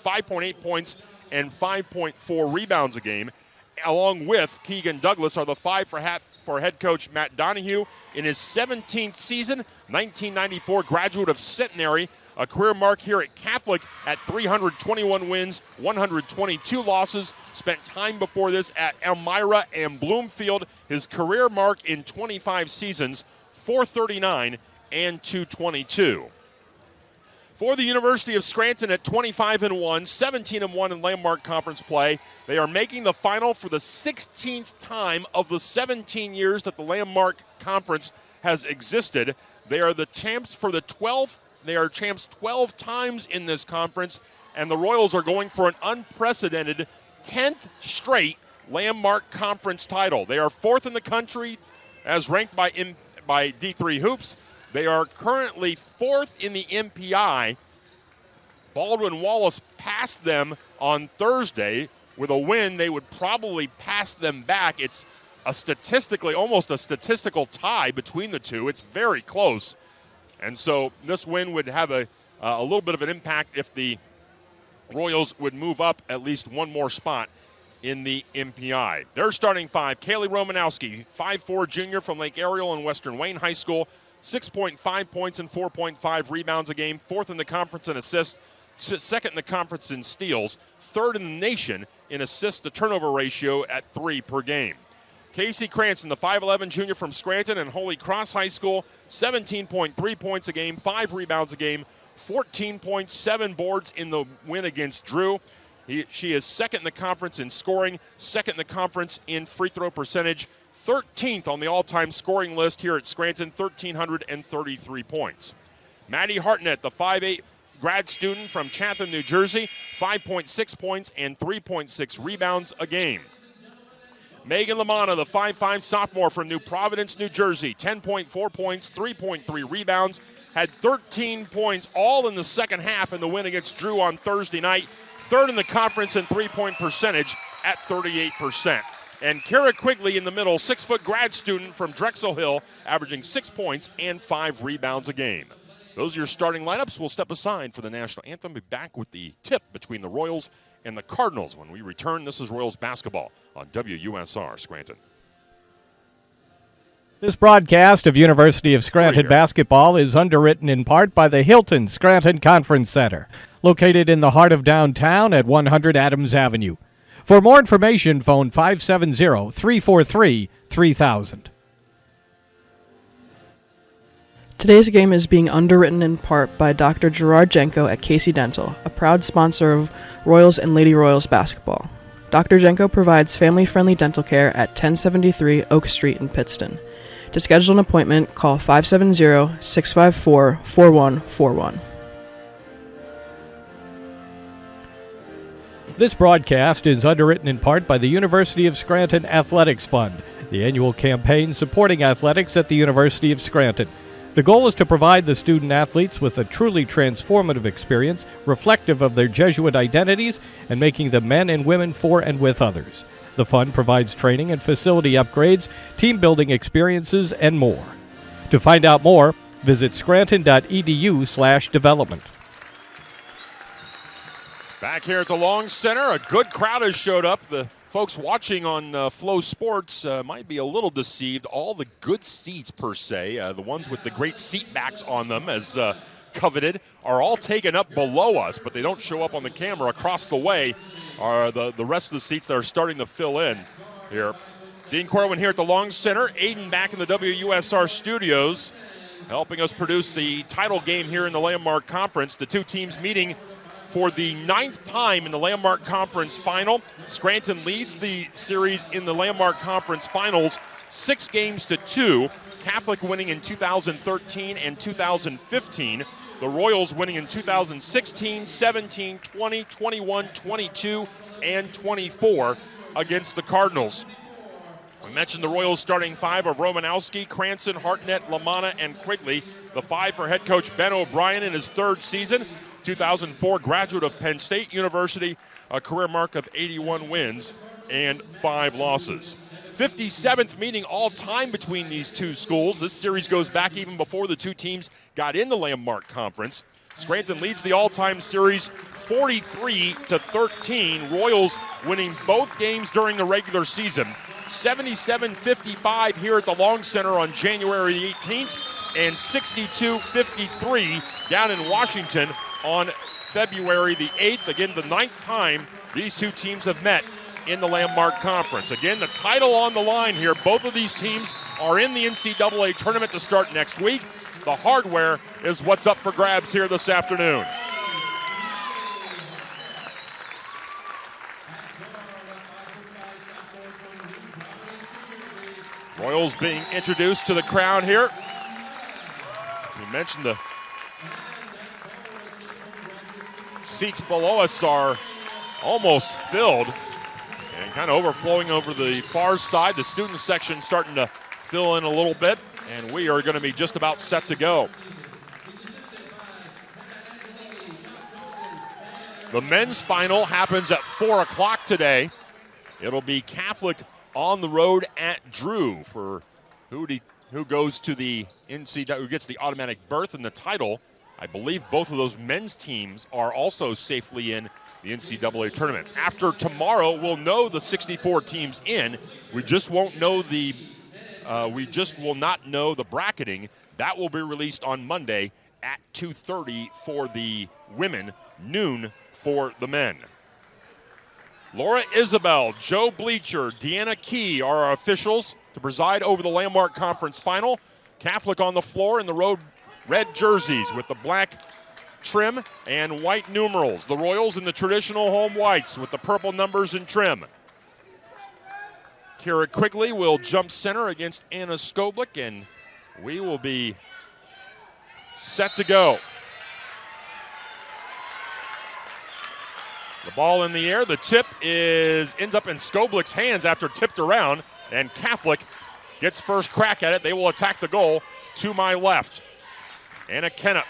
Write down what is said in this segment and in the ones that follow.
5.8 points and 5.4 rebounds a game. Along with Keegan Douglas are the five for head coach Matt Donahue in his 17th season, 1994 graduate of Centenary, a career mark here at Catholic at 321 wins, 122 losses. Spent time before this at Elmira and Bloomfield. His career mark in 25 seasons, 439 and 222. For the University of Scranton at 25-1, 17-1 in Landmark Conference play, they are making the final for the 16th time of the 17 years that the Landmark Conference has existed. They are the champs for the 12th. They are champs 12 times in this conference, and the Royals are going for an unprecedented 10th straight Landmark Conference title. They are fourth in the country as ranked by D3 Hoops. They are currently fourth in the MPI. Baldwin Wallace passed them on Thursday. With a win, they would probably pass them back. It's almost a statistical tie between the two. It's very close. And so this win would have a little bit of an impact if the Royals would move up at least one more spot in the MPI. Their starting five: Kaylee Romanowski, 5'4" junior from Lake Ariel and Western Wayne High School, 6.5 points and 4.5 rebounds a game, fourth in the conference in assists, second in the conference in steals, third in the nation in assist-to-turnover ratio at 3 per game. Casey Cranston, the 5'11" junior from Scranton and Holy Cross High School, 17.3 points a game, 5 rebounds a game, 14.7 boards in the win against Drew. She is second in the conference in scoring, second in the conference in free throw percentage, 13th on the all-time scoring list here at Scranton, 1,333 points. Maddie Hartnett, the 5'8" grad student from Chatham, New Jersey, 5.6 points and 3.6 rebounds a game. Megan Lamanna, the 5'5" sophomore from New Providence, New Jersey, 10.4 points, 3.3 rebounds, had 13 points all in the second half in the win against Drew on Thursday night, third in the conference in three-point percentage at 38%. And Kara Quigley in the middle, 6-foot grad student from Drexel Hill, averaging 6 points and 5 rebounds a game. Those are your starting lineups. We'll step aside for the national anthem. Be back with the tip between the Royals and the Cardinals when we return. This is Royals basketball on WUSR Scranton. This broadcast of University of Scranton basketball is underwritten in part by the Hilton Scranton Conference Center, located in the heart of downtown at 100 Adams Avenue. For more information, phone 570-343-3000. Today's game is being underwritten in part by Dr. Gerard Jenko at Casey Dental, a proud sponsor of Royals and Lady Royals basketball. Dr. Jenko provides family-friendly dental care at 1073 Oak Street in Pittston. To schedule an appointment, call 570-654-4141. This broadcast is underwritten in part by the University of Scranton Athletics Fund, the annual campaign supporting athletics at the University of Scranton. The goal is to provide the student-athletes with a truly transformative experience, reflective of their Jesuit identities and making them men and women for and with others. The fund provides training and facility upgrades, team-building experiences, and more. To find out more, visit scranton.edu/development. Back here at the Long Center, a good crowd has showed up. The folks watching on Flow Sports might be a little deceived. All the good seats, per se, the ones with the great seat backs on them, as coveted, are all taken up below us, but they don't show up on the camera. Across the way are the rest of the seats that are starting to fill in here. Dean Corwin here at the Long Center. Aiden back in the WUSR studios, helping us produce the title game here in the Landmark Conference. The two teams meeting for the 9th time in the Landmark Conference Final. Scranton leads the series in the Landmark Conference Finals 6-2. Catholic winning in 2013 and 2015. The Royals winning in 2016, 17, 20, 21, 22, and 24 against the Cardinals. We mentioned the Royals starting five of Romanowski, Cranston, Hartnett, Lamanna, and Quigley. The five for head coach Ben O'Brien in his third season. 2004 graduate of Penn State University, a career mark of 81 wins and 5 losses. 57th meeting all time between these two schools. This series goes back even before the two teams got in the Landmark Conference. Scranton leads the all-time series 43-13. Royals winning both games during the regular season. 77-55 here at the Long Center on January 18th and 62-53 down in Washington on February the 8th. Again, the 9th time these two teams have met in the Landmark Conference. Again, the title on the line here. Both of these teams are in the NCAA tournament to start next week. The hardware is what's up for grabs here this afternoon. Royals being introduced to the crowd here. As we mentioned, the seats below us are almost filled and kind of overflowing over the far side. The student section starting to fill in a little bit, and we are going to be just about set to go. The men's final happens at 4 o'clock today. It'll be Catholic on the road at Drew for who goes to the NCAA, who gets the automatic berth in the title. I believe both of those men's teams are also safely in the NCAA tournament. After tomorrow, we'll know the 64 teams in. We just won't know we just will not know the bracketing. That will be released on Monday at 2:30 for the women, noon for the men. Laura Isabel, Joe Bleacher, Deanna Key are our officials to preside over the Landmark Conference Final. Catholic on the floor in the road red jerseys with the black trim and white numerals. The Royals in the traditional home whites with the purple numbers and trim. Kira Quigley will jump center against Anna Skoblik, and we will be set to go. The ball in the air. The tip ends up in Skoblik's hands after tipped around, and Catholic gets first crack at it. They will attack the goal to my left. Anna Kennett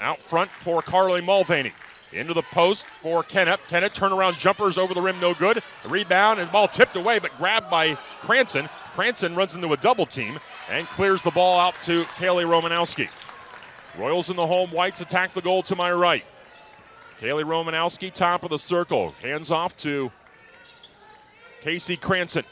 out front for Carly Mulvaney. Into the post for Kennett. Kennett turnaround jumpers over the rim, no good. A rebound and the ball tipped away, but grabbed by Cranston. Cranston runs into a double team and clears the ball out to Kaylee Romanowski. Royals in the home whites attack the goal to my right. Kaylee Romanowski, top of the circle. Hands off to Casey Cranston.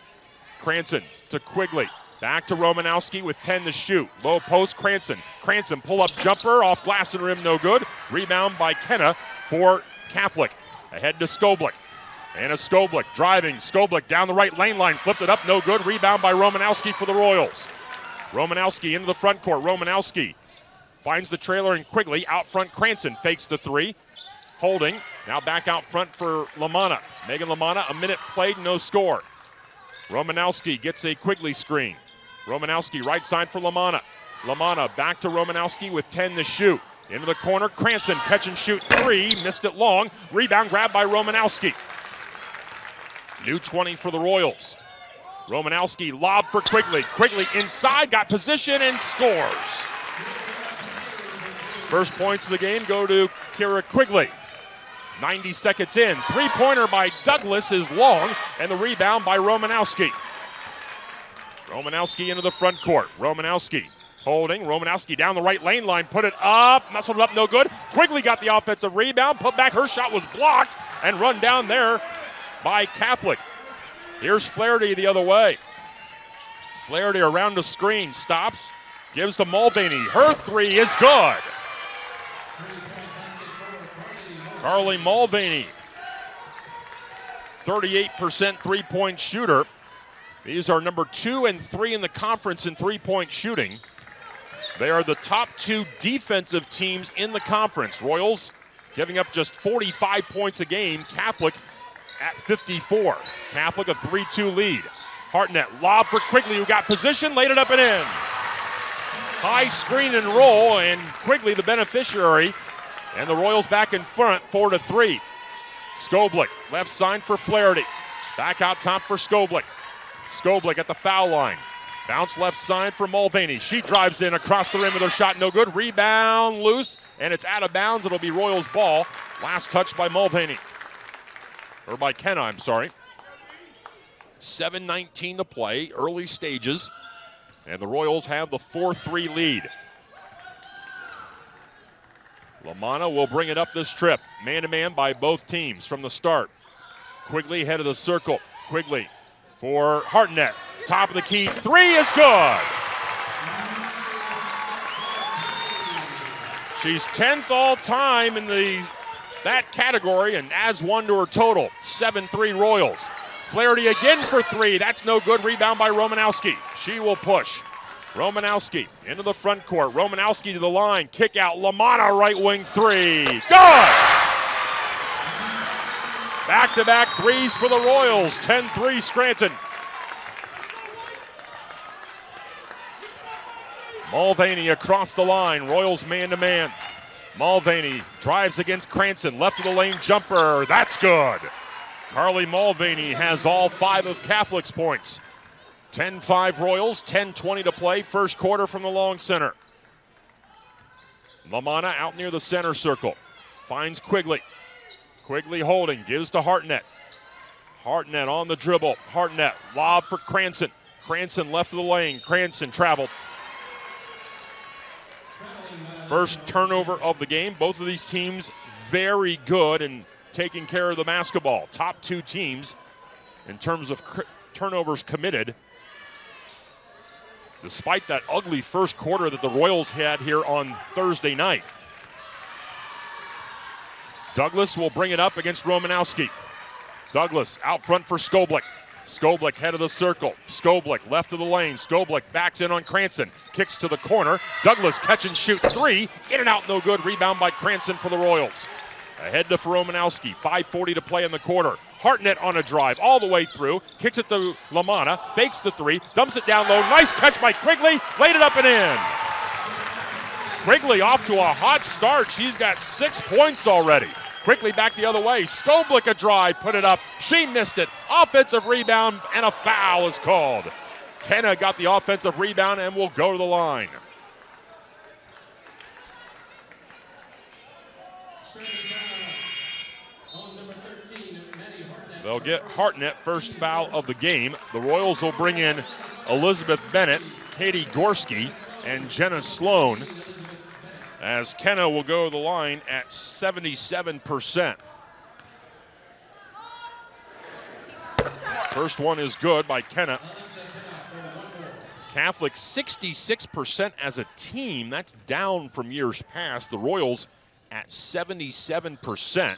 Cranston to Quigley. Back to Romanowski with 10 to shoot. Low post, Cranston. Cranston pull-up jumper off glass and rim, no good. Rebound by Kenna for Catholic. Ahead to Skoblik. Anna Skoblik driving. Skoblik down the right lane line. Flipped it up, no good. Rebound by Romanowski for the Royals. Romanowski into the front court. Romanowski finds the trailer and Quigley. Out front, Cranston fakes the three. Holding. Now back out front for Lamanna. Megan Lamanna, a minute played, no score. Romanowski gets a Quigley screen. Romanowski right side for Lamanna. Lamanna back to Romanowski with 10 to shoot. Into the corner, Cranston catch and shoot three. Missed it long. Rebound grab by Romanowski. New 20 for the Royals. Romanowski lob for Quigley. Quigley inside, got position and scores. First points of the game go to Kira Quigley. 90 seconds in. Three-pointer by Douglas is long, and the rebound by Romanowski. Romanowski into the front court. Romanowski holding. Romanowski down the right lane line. Put it up. Muscled it up. No good. Quigley got the offensive rebound. Put back. Her shot was blocked and run down there by Catholic. Here's Flaherty the other way. Flaherty around the screen. Stops. Gives to Mulvaney. Her three is good. Carly Mulvaney, 38% three-point shooter. These are number 2 and 3 in the conference in three-point shooting. They are the top 2 defensive teams in the conference. Royals giving up just 45 points a game. Catholic at 54. Catholic a 3-2 lead. Hartnett lob for Quigley, who got position, laid it up and in. High screen and roll, and Quigley the beneficiary. And the Royals back in front, 4-3. Skoblik, left side for Flaherty. Back out top for Skoblik. Skoblik at the foul line. Bounce left side for Mulvaney. She drives in across the rim with her shot, no good. Rebound loose, and it's out of bounds. It'll be Royals ball. Last touch by Mulvaney. Or by Kenna, I'm sorry. 7:19 to play, early stages. And the Royals have the 4-3 lead. LaManna will bring it up this trip. Man-to-man by both teams from the start. Quigley head of the circle. Quigley for Hartnett. Top of the key. Three is good. She's 10th all time in that category and adds one to her total. 7-3 Royals. Flaherty again for three. That's no good. Rebound by Romanowski. She will push. Romanowski into the front court. Romanowski to the line. Kick out. LaManna right wing three. Good! Back-to-back threes for the Royals. 10-3 Scranton. Mulvaney across the line. Royals man-to-man. Mulvaney drives against Cranston. Left of the lane jumper. That's good. Carly Mulvaney has all 5 of Catholic's points. 10-5 Royals, 10:20 to play. First quarter from the long center. LaManna out near the center circle. Finds Quigley. Quigley holding. Gives to Hartnett. Hartnett on the dribble. Hartnett lob for Cranston. Cranston left of the lane. Cranston traveled. First turnover of the game. Both of these teams very good in taking care of the basketball. Top 2 teams in terms of turnovers committed. Despite that ugly first quarter that the Royals had here on Thursday night. Douglas will bring it up against Romanowski. Douglas out front for Skoblik. Skoblik head of the circle. Skoblik left of the lane. Skoblik backs in on Cranston. Kicks to the corner. Douglas catch and shoot three. In and out, no good. Rebound by Cranston for the Royals. Ahead to Romanowski. 5:40 to play in the quarter. Hartnett on a drive all the way through. Kicks it to LaManna. Fakes the three. Dumps it down low. Nice catch by Quigley. Laid it up and in. Quigley off to a hot start. She's got 6 points already. Quickly back the other way. Skoblik a drive, put it up. She missed it. Offensive rebound, and a foul is called. Kenna got the offensive rebound and will go to the line. They'll get Hartnett first foul of the game. The Royals will bring in Elizabeth Bennett, Katie Gorski, and Jenna Sloan, as Kenna will go to the line at 77%. First one is good by Kenna. Catholic 66% as a team. That's down from years past. The Royals at 77%.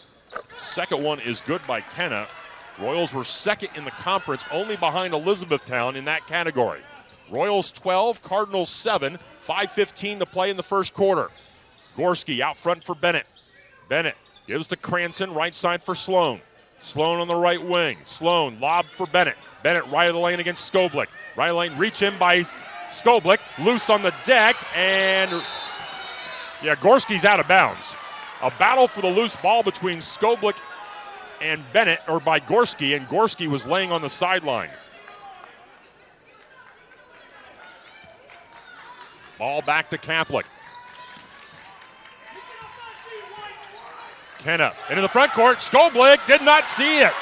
Second one is good by Kenna. Royals were second in the conference, only behind Elizabethtown in that category. Royals 12, Cardinals 7, 5:15 to play in the first quarter. Gorski out front for Bennett. Bennett gives to Cranston, right side for Sloan. Sloan on the right wing. Sloan lob for Bennett. Bennett right of the lane against Skoblik. Right lane reach in by Skoblik. Loose on the deck, and Gorski's out of bounds. A battle for the loose ball between Skoblik and Bennett, or by Gorski, and Gorski was laying on the sideline. Ball back to Catholic. Kenna into the front court. Skoblik did not see it.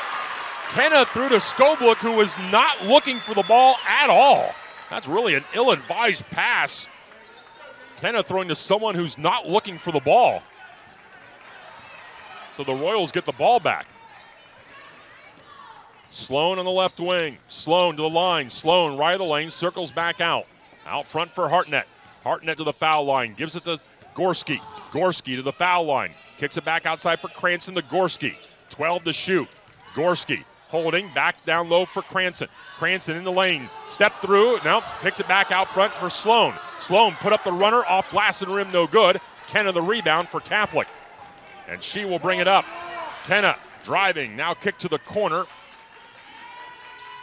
Kenna threw to Skoblik, who was not looking for the ball at all. That's really an ill-advised pass. Kenna throwing to someone who's not looking for the ball. So the Royals get the ball back. Sloan on the left wing. Sloan to the line. Sloan right of the lane. Circles back out. Out front for Hartnett. Hartnett to the foul line. Gives it to Gorski. Gorski to the foul line. Kicks it back outside for Cranston to Gorski. 12 to shoot. Gorski holding. Back down low for Cranston. Cranston in the lane. Step through. No. Kicks it back out front for Sloan. Sloan put up the runner. Off glass and rim. No good. Kenna the rebound for Catholic. And she will bring it up. Kenna driving. Now kick to the corner.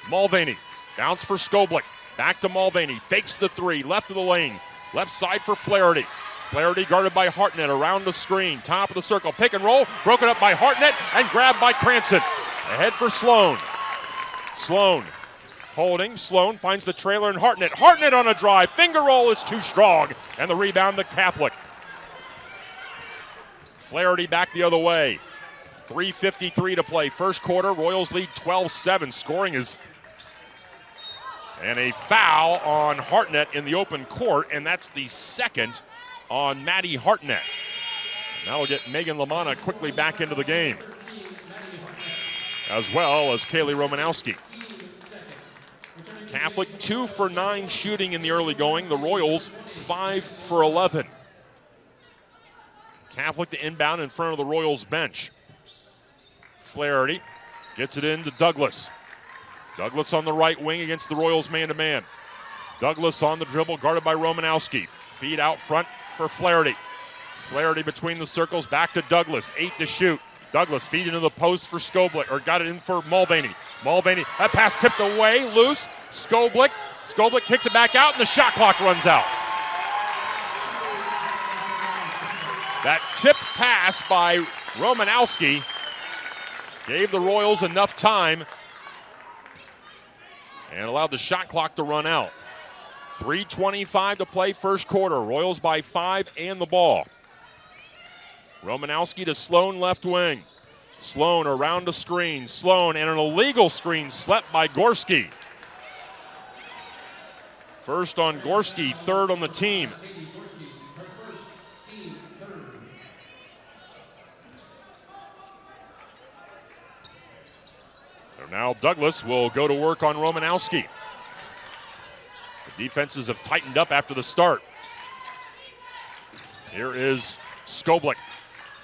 Mulvaney. Bounce for Skoblik. Back to Mulvaney. Fakes the three. Left of the lane. Left side for Flaherty. Flaherty guarded by Hartnett around the screen. Top of the circle. Pick and roll. Broken up by Hartnett and grabbed by Cranston. Ahead for Sloan. Sloan holding. Sloan finds the trailer and Hartnett. Hartnett on a drive. Finger roll is too strong. And the rebound to Catholic. Flaherty back the other way. 3:53 to play. First quarter. Royals lead 12-7. Scoring is... And a foul on Hartnett in the open court, and that's the second on Maddie Hartnett. And That'll get Megan LaManna quickly back into the game, as well as Kaylee Romanowski. Catholic 2 for 9 shooting in the early going. The Royals 5 for 11. Catholic to inbound in front of the Royals bench. Flaherty gets it into Douglas. Douglas on the right wing against the Royals man-to-man. Douglas on the dribble, guarded by Romanowski. Feed out front for Flaherty. Flaherty between the circles, back to Douglas. 8 to shoot. Douglas feed into the post for Skoblik, or got it in for Mulvaney. Mulvaney, that pass tipped away, loose. Skoblik kicks it back out, and the shot clock runs out. That tipped pass by Romanowski gave the Royals enough time and allowed the shot clock to run out. 3:25 to play first quarter. Royals by 5 and the ball. Romanowski to Sloan left wing. Sloan around the screen. Sloan and an illegal screen slept by Gorski. First on Gorski, third on the team. So now Douglas will go to work on Romanowski. The defenses have tightened up after the start. Here is Skoblik.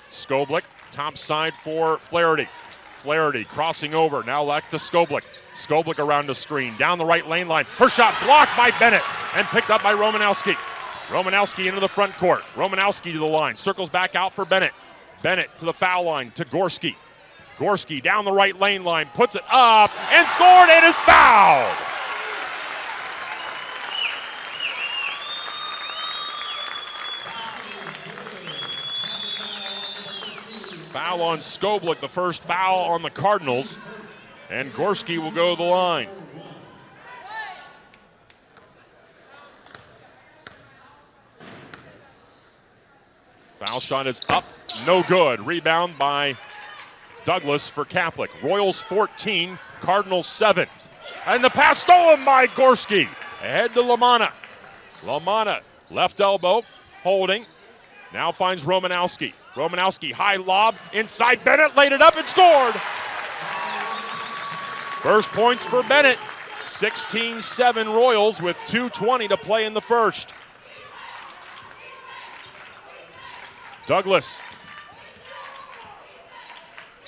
Skoblik, top side for Flaherty. Flaherty crossing over, now back to Skoblik. Skoblik around the screen, down the right lane line. Her shot blocked by Bennett and picked up by Romanowski. Romanowski into the front court. Romanowski to the line, circles back out for Bennett. Bennett to the foul line to Gorski. Gorski down the right lane line, puts it up and scored, and is fouled. Foul on Skoblik, the first foul on the Cardinals, and Gorski will go to the line. Foul shot is up, no good. Rebound by Douglas for Catholic. Royals 14, Cardinals 7. And the pass stolen by Gorski. Ahead to LaManna. LaManna, left elbow, holding. Now finds Romanowski. Romanowski, high lob, inside Bennett, laid it up and scored. First points for Bennett. 16-7 Royals with 2:20 to play in the first. Douglas.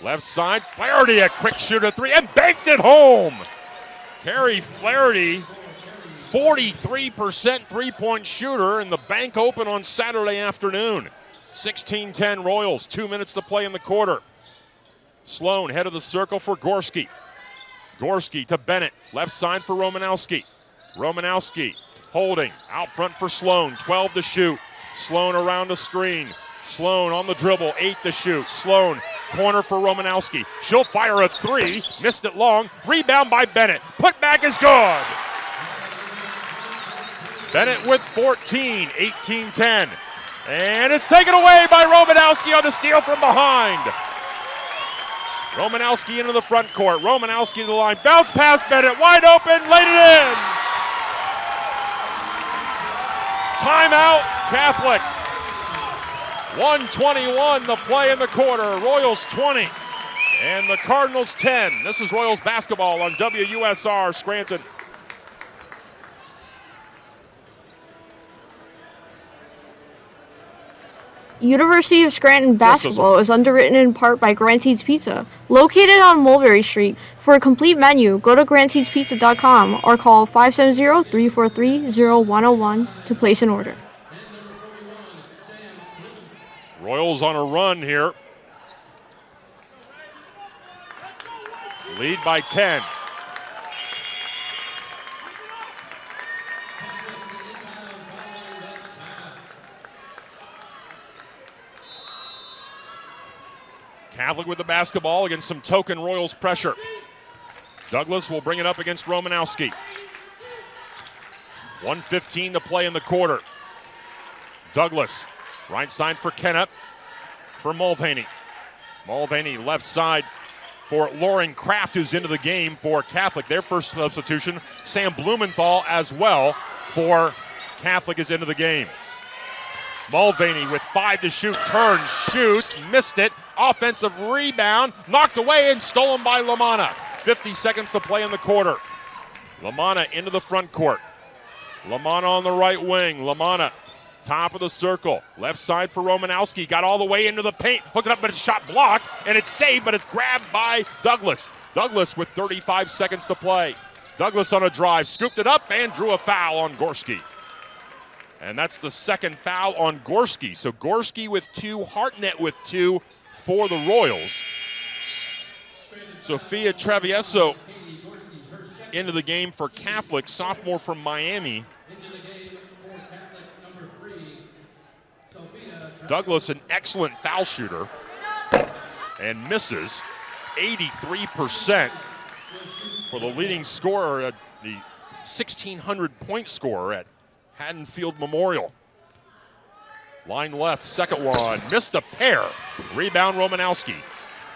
Left side, Flaherty, a quick shooter three, and banked it home. Carrie Flaherty, 43% three-point shooter, and the bank open on Saturday afternoon. 16-10 Royals, 2 minutes to play in the quarter. Sloan, head of the circle for Gorski. Gorski to Bennett, left side for Romanowski. Romanowski holding, out front for Sloan, 12 to shoot. Sloan around the screen. Sloan on the dribble, 8 to shoot. Sloan, corner for Romanowski. She'll fire a three, missed it long. Rebound by Bennett. Put back is good. Bennett with 14, 18-10. And it's taken away by Romanowski on the steal from behind. Romanowski into the front court. Romanowski to the line. Bounce pass Bennett. Wide open. Laid it in. Timeout, Catholic. 1:21 to play in the quarter. Royals 20 and the Cardinals 10. This is Royals basketball on WUSR Scranton. University of Scranton basketball is underwritten in part by Grante's Pizza, located on Mulberry Street. For a complete menu, go to grantespizza.com or call 570-343-0101 to place an order. Royals on a run here. Lead by 10. Catholic with the basketball against some token Royals pressure. Douglas will bring it up against Romanowski. 1:15 to play in the quarter. Douglas, right side for Kennett, for Mulvaney. Mulvaney left side for Lauren Kraft, who's into the game for Catholic. Their first substitution. Sam Blumenthal as well for Catholic is into the game. Mulvaney with 5 to shoot, turns, shoots, missed it. Offensive rebound, knocked away and stolen by Lamanna. 50 seconds to play in the quarter. Lamanna into the front court. Lamanna on the right wing. Lamanna, top of the circle. Left side for Romanowski. Got all the way into the paint. Hooked it up, but it's shot blocked. And it's saved, but it's grabbed by Douglas. Douglas with 35 seconds to play. Douglas on a drive. Scooped it up and drew a foul on Gorski. And that's the second foul on Gorski. So Gorski with 2, Hartnett with 2 for the Royals. Sophia Travieso into the game for Catholic, sophomore from Miami. Douglas, an excellent foul shooter, and misses 83% for the leading scorer, the 1,600-point scorer at Haddonfield Memorial. Line left, second one, missed a pair. Rebound Romanowski.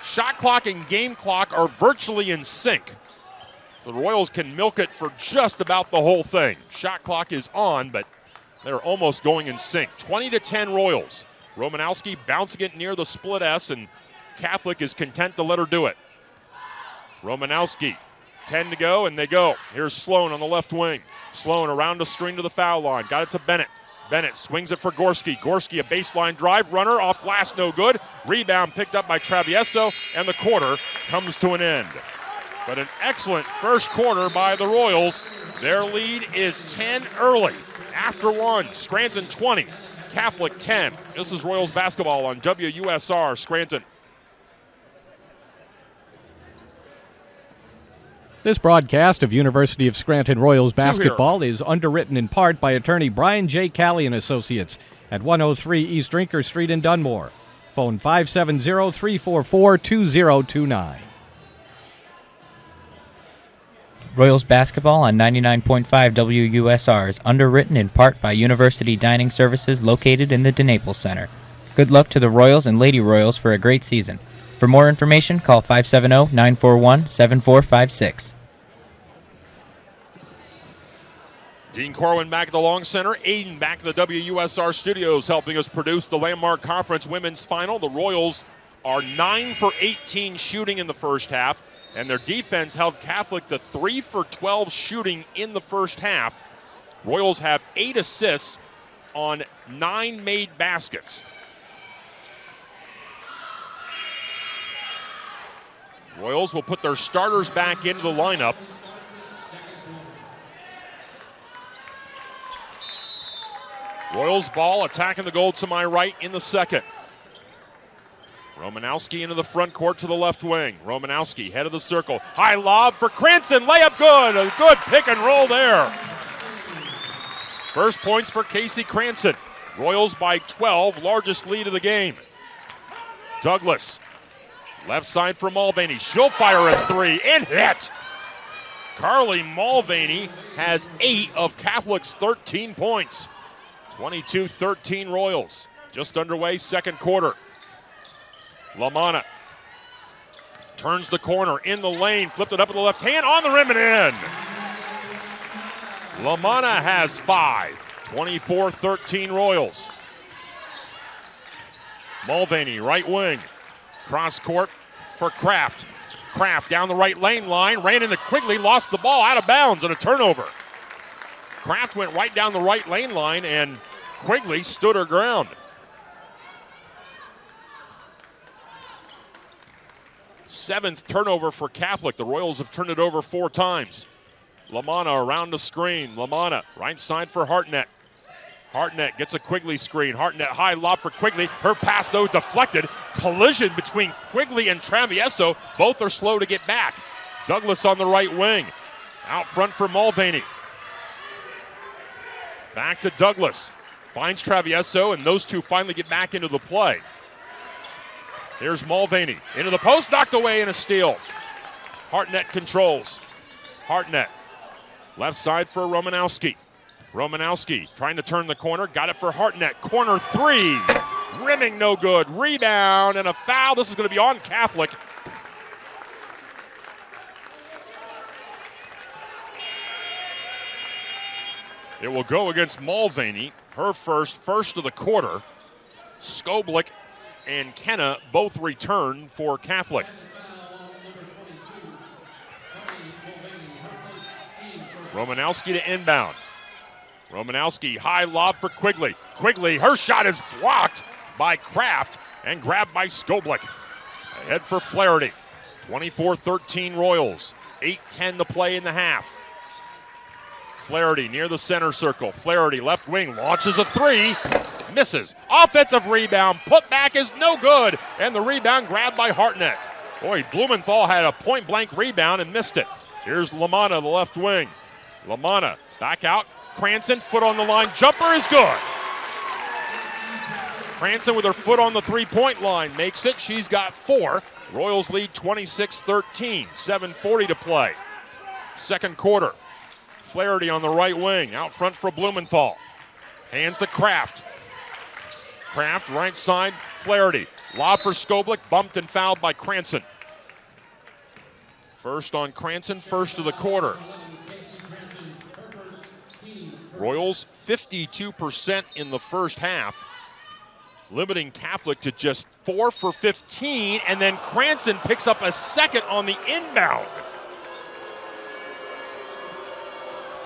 Shot clock and game clock are virtually in sync. So the Royals can milk it for just about the whole thing. Shot clock is on, but they're almost going in sync. 20-10 Royals. Romanowski bouncing it near the split S, and Catholic is content to let her do it. Romanowski, 10 to go, and they go. Here's Sloan on the left wing. Sloan around the screen to the foul line. Got it to Bennett. Bennett swings it for Gorski. Gorski, a baseline drive. Runner off glass, no good. Rebound picked up by Travieso, and the quarter comes to an end. But an excellent first quarter by the Royals. Their lead is 10 early. After 1, Scranton 20, Catholic 10. This is Royals basketball on WUSR Scranton. This broadcast of University of Scranton Royals basketball is underwritten in part by attorney Brian J. Calley and Associates at 103 East Drinker Street in Dunmore. Phone 570-344-2029. Royals basketball on 99.5 WUSR is underwritten in part by University Dining Services located in the DeNaples Center. Good luck to the Royals and Lady Royals for a great season. For more information, call 570-941-7456. Dean Corwin back at the Long Center. Aiden back at the WUSR studios helping us produce the Landmark Conference Women's Final. The Royals are 9 for 18 shooting in the first half, and their defense held Catholic to 3 for 12 shooting in the first half. Royals have 8 assists on 9 made baskets. Royals will put their starters back into the lineup. Royals ball attacking the goal to my right in the second. Romanowski into the front court to the left wing. Romanowski, head of the circle. High lob for Cranston. Layup good. A good pick and roll there. First points for Casey Cranston. Royals by 12, largest lead of the game. Douglas, left side for Mulvaney. She'll fire a 3 and hit. Carly Mulvaney has 8 of Catholic's 13 points. 22-13 Royals. Just underway, second quarter. Lamanna turns the corner in the lane, flipped it up with the left hand, on the rim and in. Lamanna has 5. 24-13 Royals. Mulvaney, right wing. Cross court for Kraft. Kraft down the right lane line, ran into Quigley, lost the ball out of bounds and a turnover. Kraft went right down the right lane line and Quigley stood her ground. Seventh turnover for Catholic. The Royals have turned it over 4 times. Lamanna around the screen. Lamanna, right side for Hartnett. Hartnett gets a Quigley screen. Hartnett high lob for Quigley. Her pass, though, deflected. Collision between Quigley and Travieso. Both are slow to get back. Douglas on the right wing. Out front for Mulvaney. Back to Douglas. Finds Travieso, and those two finally get back into the play. Here's Mulvaney. Into the post, knocked away, and a steal. Hartnett controls. Hartnett. Left side for Romanowski. Romanowski trying to turn the corner. Got it for Hartnett. Corner 3. Rimming no good. Rebound and a foul. This is going to be on Catholic. It will go against Mulvaney. her first of the quarter. Skoblik and Kenna both return for Catholic. Romanowski to inbound. Romanowski, high lob for Quigley. Quigley, her shot is blocked by Kraft and grabbed by Skoblik. Ahead for Flaherty. 24-13 Royals. 8:10 to play in the half. Flaherty near the center circle. Flaherty, left wing, launches a three. Misses. Offensive rebound. Put back is no good. And the rebound grabbed by Hartnett. Boy, Blumenthal had a point-blank rebound and missed it. Here's Lamanna, the left wing. Lamanna back out. Cranston, foot on the line. Jumper is good. Cranston with her foot on the three-point line makes it. She's got 4. Royals lead 26-13. 7:40 to play. Second quarter. Flaherty on the right wing. Out front for Blumenthal. Hands to Kraft. Kraft, right side. Flaherty. Lob for Skoblik. Bumped and fouled by Cranston. First on Cranston, first of the quarter. Royals 52% in the first half, limiting Catholic to just 4 for 15, and then Cranston picks up a second on the inbound.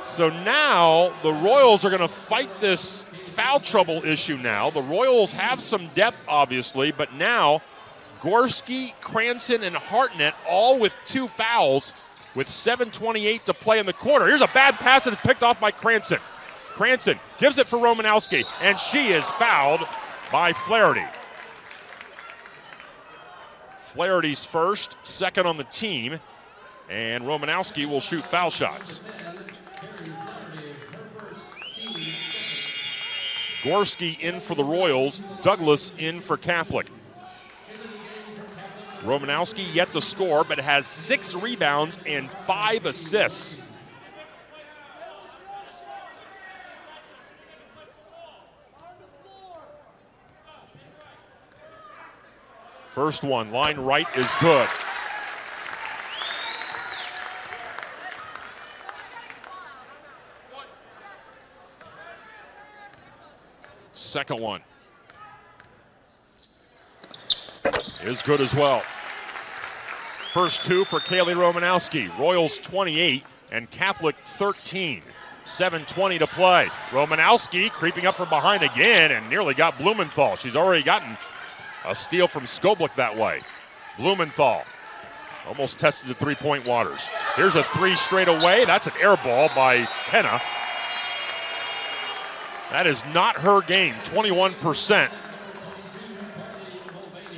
So now the Royals are going to fight this foul trouble issue now. The Royals have some depth, obviously, but now Gorski, Cranston, and Hartnett all with 2 fouls with 7:28 to play in the quarter. Here's a bad pass that is picked off by Cranston. Cranston gives it for Romanowski, and she is fouled by Flaherty. Flaherty's first, second on the team, and Romanowski will shoot foul shots. Gorski in for the Royals, Douglas in for Catholic. Romanowski yet to score, but has 6 rebounds and 5 assists. First one, line right is good. Second one is good as well. First 2 for Kaylee Romanowski. Royals 28 and Catholic 13. 7:20 to play. Romanowski creeping up from behind again and nearly got Blumenthal. She's already gotten a steal from Skoblik that way. Blumenthal almost tested the three-point waters. Here's a 3 straight away. That's an air ball by Kenna. That is not her game, 21%.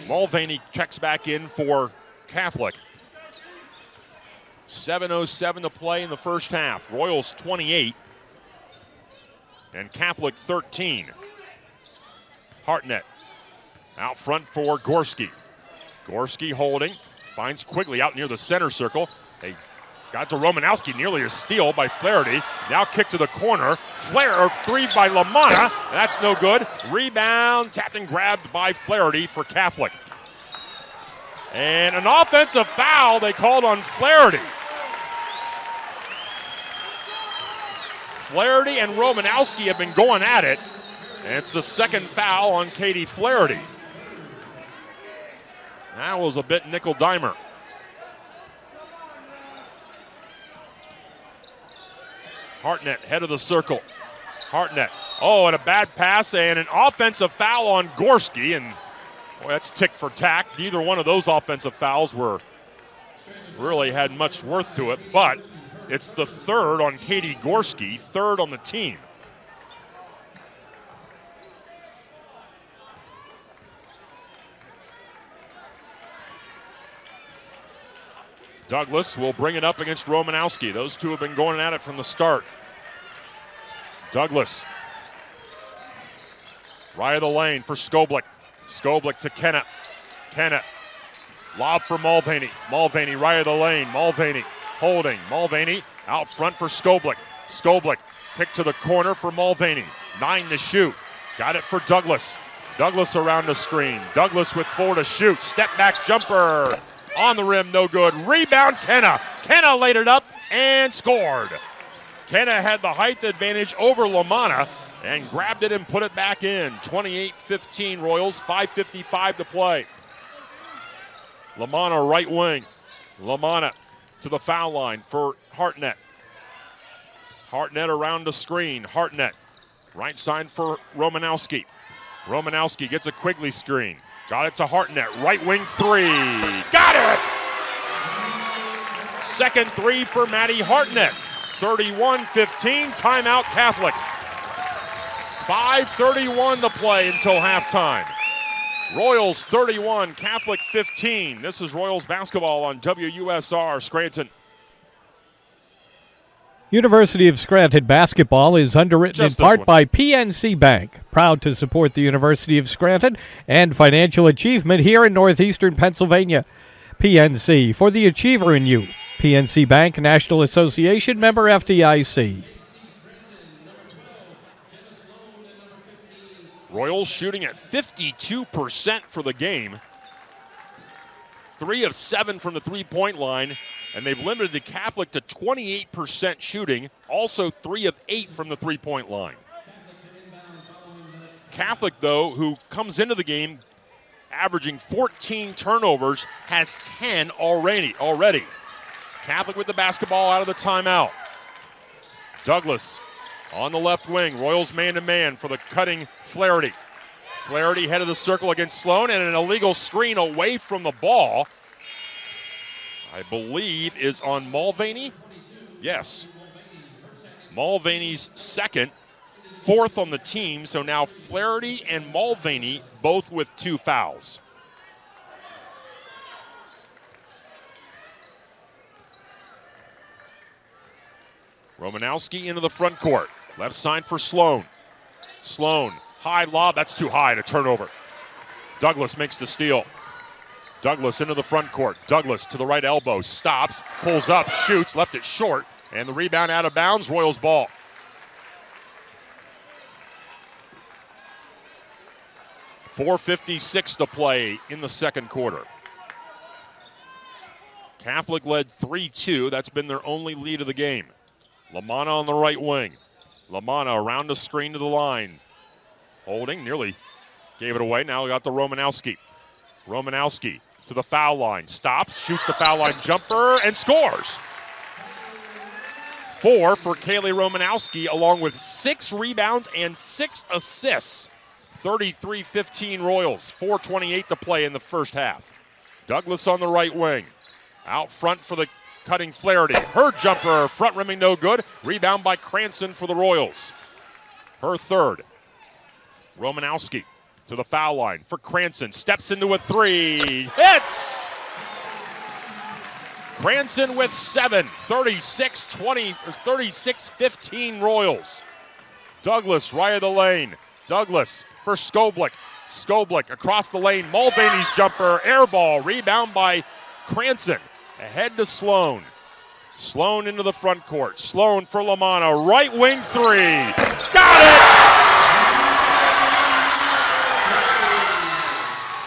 Mulvaney checks back in for Catholic. 7:07 to play in the first half. Royals 28 and Catholic 13. Hartnett out front for Gorski. Gorski holding, finds Quigley out near the center circle. They got to Romanowski, nearly a steal by Flaherty. Now kick to the corner. Flare 3 by Lamanna. That's no good. Rebound, tapped and grabbed by Flaherty for Catholic. And an offensive foul they called on Flaherty. Flaherty and Romanowski have been going at it. And it's the second foul on Katie Flaherty. That was a bit nickel-dimer. Hartnett, head of the circle. Hartnett. Oh, and a bad pass and an offensive foul on Gorski. And boy, that's tick for tack. Neither one of those offensive fouls really had much worth to it. But it's the third on Katie Gorski, third on the team. Douglas will bring it up against Romanowski. Those two have been going at it from the start. Douglas. Right of the lane for Skoblik. Skoblik to Kenna. Kenna. Lob for Mulvaney. Mulvaney right of the lane. Mulvaney holding. Mulvaney out front for Skoblik. Skoblik kick to the corner for Mulvaney. 9 to shoot. Got it for Douglas. Douglas around the screen. Douglas with 4 to shoot. Step back jumper. On the rim, no good. Rebound, Kenna. Kenna laid it up and scored. Kenna had the height advantage over Lamanna, and grabbed it and put it back in. 28-15 Royals, 5:55 to play. LaManna right wing. LaManna to the foul line for Hartnett. Hartnett around the screen. Hartnett right side for Romanowski. Romanowski gets a Quigley screen. Got it to Hartnett. Right wing three. Got it! Second three for Maddie Hartnett. 31-15. Timeout Catholic. 5:31 to play until halftime. Royals 31, Catholic 15. This is Royals basketball on WUSR Scranton. University of Scranton basketball is underwritten in part by PNC Bank, proud to support the University of Scranton and financial achievement here in northeastern Pennsylvania. PNC, for the achiever in you. PNC Bank, National Association, member FDIC. Royals shooting at 52% for the game. 3 of 7 from the three-point line, and they've limited the Catholic to 28% shooting, also 3 of 8 from the three-point line. Catholic, though, who comes into the game averaging 14 turnovers, has 10 already. Catholic with the basketball out of the timeout. Douglas on the left wing. Royals man-to-man for the cutting Flaherty. Flaherty head of the circle against Sloan, and an illegal screen away from the ball, I believe, is on Mulvaney. Yes. Mulvaney's second, fourth on the team, so now Flaherty and Mulvaney both with 2 fouls. Romanowski into the front court. Left side for Sloan. Sloan, high lob, that's too high, to turnover. Douglas makes the steal. Douglas into the front court. Douglas to the right elbow, stops, pulls up, shoots, left it short, and the rebound out of bounds, Royals ball. .456 to play in the second quarter. Catholic led 3-2. That's been their only lead of the game. LaManna on the right wing. LaManna around the screen to the line. Holding, nearly gave it away. Now we got the Romanowski. Romanowski to the foul line. Stops, shoots the foul line jumper, and scores. 4 for Kaylee Romanowski, along with 6 rebounds and 6 assists. 33-15 Royals. 4:28 to play in the first half. Douglas on the right wing. Out front for the cutting Flaherty. Her jumper, front rimming no good. Rebound by Cranston for the Royals. Her third. Romanowski to the foul line for Cranston. Steps into a 3. Hits! Cranston with 7. 36-15 Royals. Douglas right of the lane. Douglas for Skoblik. Skoblik across the lane. Mulvaney's jumper. Air ball. Rebound by Cranston. Ahead to Sloan. Sloan into the front court. Sloan for LaManna. Right wing 3. Got it!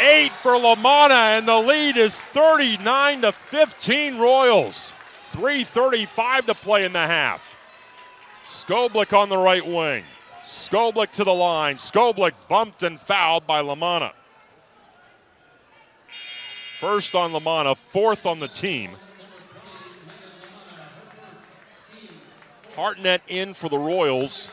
8 for LaManna, and the lead is 39-15 Royals. 3:35 to play in the half. Skoblik on the right wing. Skoblik to the line. Skoblik bumped and fouled by LaManna. First on LaManna, 4th on the team. Hartnett in for the Royals.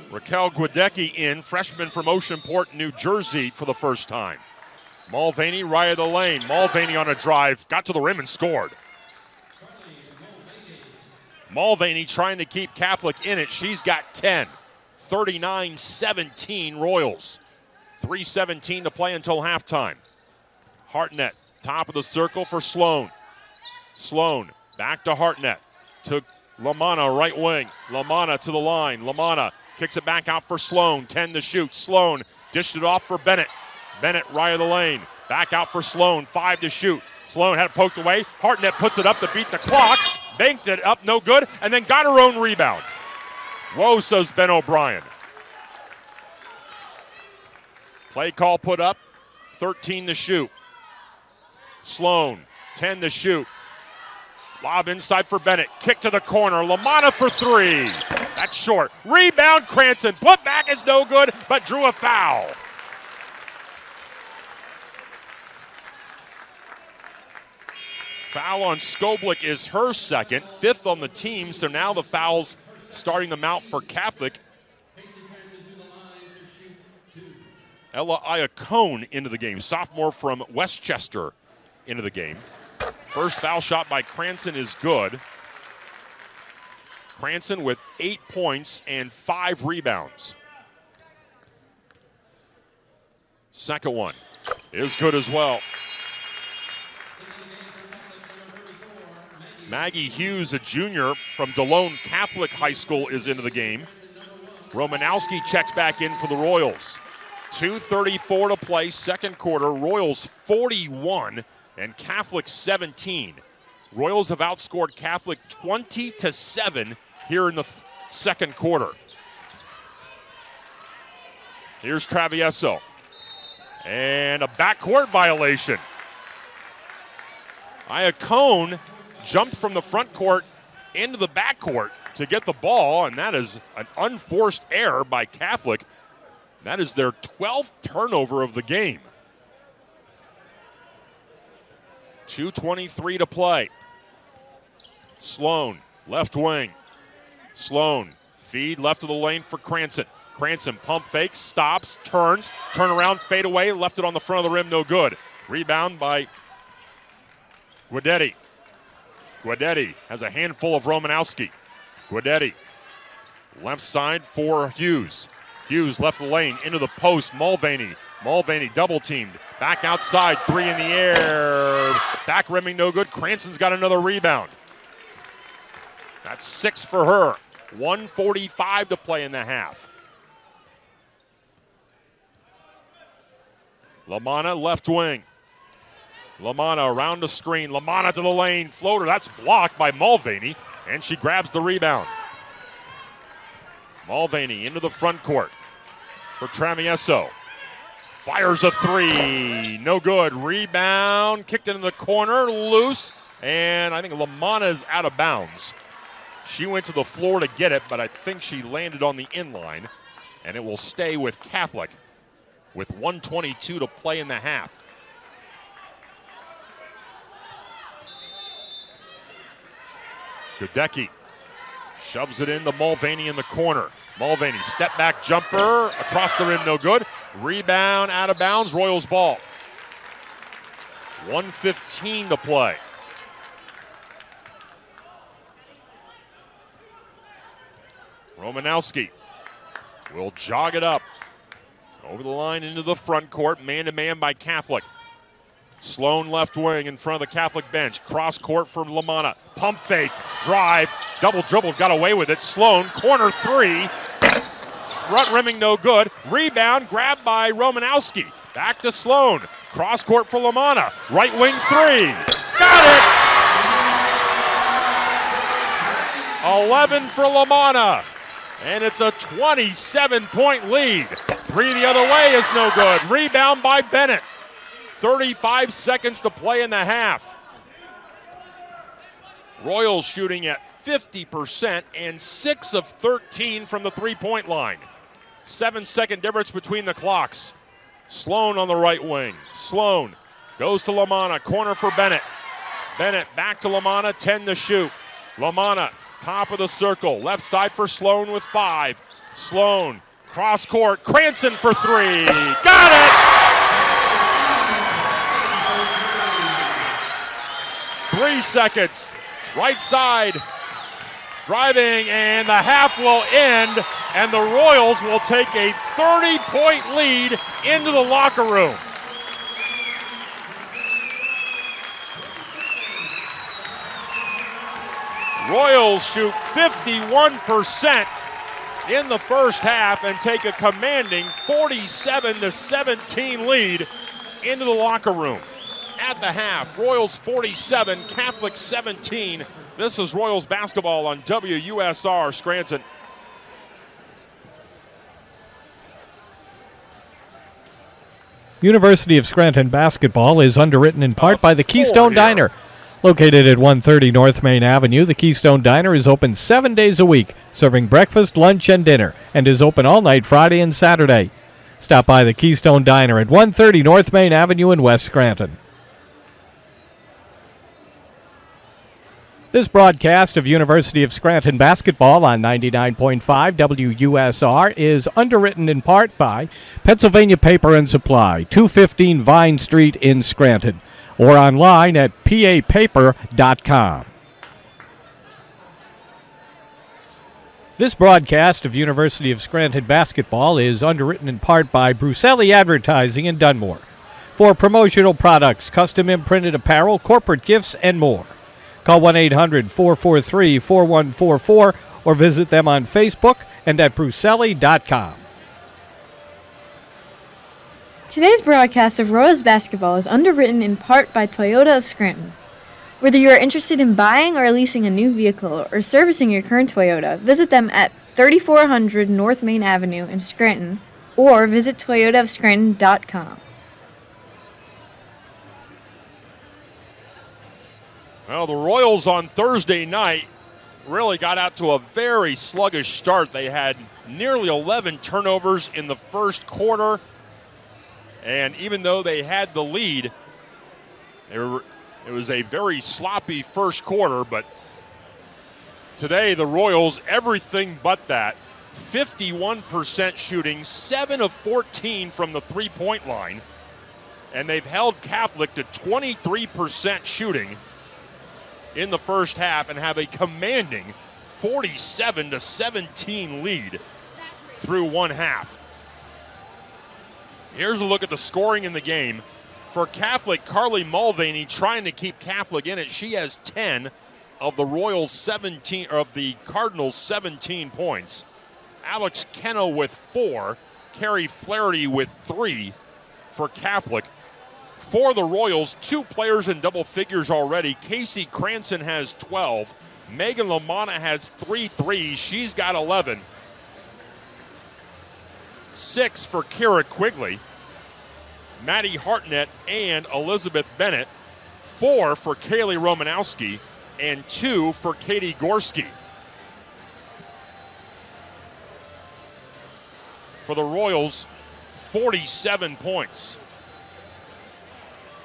Raquel Guadecki in, freshman from Oceanport, New Jersey for the first time. Mulvaney right of the lane. Mulvaney on a drive, got to the rim and scored. Mulvaney trying to keep Catholic in it. She's got 10. 39-17 Royals. 3:17 to play until halftime. Hartnett, top of the circle for Sloan. Sloan, back to Hartnett. To LaManna, right wing. LaManna to the line. LaManna kicks it back out for Sloan. 10 to shoot. Sloan dished it off for Bennett. Bennett right of the lane. Back out for Sloan. 5 to shoot. Sloan had it poked away. Hartnett puts it up to beat the clock. Banked it up, no good, and then got her own rebound. Whoa, says Ben O'Brien. Play call put up. 13 to shoot. Sloan, 10 to shoot. Lob inside for Bennett. Kick to the corner. LaManna for three. That's short. Rebound, Cranston. Put back is no good, but drew a foul. Foul on Skoblik is her second, 5th on the team, so now the fouls starting them out for Catholic. Ella Iacone into the game, sophomore from Westchester into the game. First foul shot by Cranston is good. Cranston with 8 points and 5 rebounds. Second one is good as well. Maggie Hughes, a junior from DeLone Catholic High School, is into the game. Romanowski checks back in for the Royals. 2:34 to play, second quarter. Royals 41 and Catholic 17. Royals have outscored Catholic 20-7 here in the second quarter. Here's Travieso. And a backcourt violation. Iacone jumped from the front court into the backcourt to get the ball, and that is an unforced error by Catholic. That is their 12th turnover of the game. 2:23 to play. Sloan, left wing. Sloan, feed left of the lane for Cranston. Cranston pump fake, stops, turns, turn around, fade away, left it on the front of the rim, no good. Rebound by Guidetti. Guidetti has a handful of Romanowski. Guidetti, left side for Hughes. Hughes left the lane, into the post, Mulvaney. Mulvaney double teamed, back outside, three in the air. Back rimming, no good. Cranston's got another rebound. That's 6 for her. 1:45 to play in the half. LaManna left wing. LaManna around the screen. LaManna to the lane. Floater. That's blocked by Mulvaney. And she grabs the rebound. Mulvaney into the front court for Tramieso. Fires a three. No good. Rebound. Kicked into the corner. Loose. And I think LaManna is out of bounds. She went to the floor to get it, but I think she landed on the inline. And it will stay with Catholic with 1:22 to play in the half. Guidetti shoves it into Mulvaney in the corner. Mulvaney, step back jumper, across the rim, no good. Rebound, out of bounds, Royals ball. 1:15 to play. Romanowski will jog it up. Over the line into the front court, man-to-man by Catholic. Sloan left wing in front of the Catholic bench. Cross court for LaManna. Pump fake, drive, double dribble, got away with it. Sloan, corner three. Front rimming, no good. Rebound, grabbed by Romanowski. Back to Sloan. Cross court for LaManna. Right wing three. Got it! 11 for LaManna. And it's a 27-point lead. Three the other way is no good. Rebound by Bennett. 35 seconds to play in the half. Royals shooting at 50% and 6 of 13 from the three-point line. 7-second difference between the clocks. Sloan on the right wing. Sloan goes to LaManna. Corner for Bennett. Bennett back to LaManna. 10 to shoot. LaManna, top of the circle. Left side for Sloan with 5. Sloan, cross court. Cranston for 3. Got it! 3 seconds. Right side. Driving, and the half will end, and the Royals will take a 30-point lead into the locker room. Royals shoot 51% in the first half and take a commanding 47-17 lead into the locker room. At the half, Royals 47, Catholic 17. This is Royals basketball on WUSR Scranton. University of Scranton basketball is underwritten in part by the Keystone here. Diner, Located at 130 North Main Avenue, the Keystone Diner is open 7 days a week, serving breakfast, lunch, and dinner, and is open all night Friday and Saturday. Stop by the Keystone Diner at 130 North Main Avenue in West Scranton. This broadcast of University of Scranton basketball on 99.5 WUSR is underwritten in part by Pennsylvania Paper and Supply, 215 Vine Street in Scranton, or online at papaper.com. This broadcast of University of Scranton basketball is underwritten in part by Bruselli Advertising in Dunmore for promotional products, custom imprinted apparel, corporate gifts, and more. Call 1-800-443-4144 or visit them on Facebook and at bruselli.com. Today's broadcast of Royals basketball is underwritten in part by Toyota of Scranton. Whether you are interested in buying or leasing a new vehicle or servicing your current Toyota, visit them at 3400 North Main Avenue in Scranton or visit toyotaofscranton.com. Well, the Royals on Thursday night really got out to a very sluggish start. They had nearly 11 turnovers in the first quarter. And even though they had the lead, it was a very sloppy first quarter. But today, the Royals, everything but that. 51% shooting, 7 of 14 from the three-point line. And they've held Catholic to 23% shooting in the first half and have a commanding 47-17 lead through one half. Here's a look at the scoring in the game. For Catholic, Carly Mulvaney trying to keep Catholic in it. She has 10 of the Royals 17 of the Cardinals 17 points. Alex Keno with 4, Carrie Flaherty with 3 for Catholic. For the Royals, 2 players in double figures already. Casey Cranston has 12. Megan LaManna has 3 threes. She's got 11. 6 for Kara Quigley. Maddie Hartnett and Elizabeth Bennett. 4 for Kaylee Romanowski. And 2 for Katie Gorski. For the Royals, 47 points.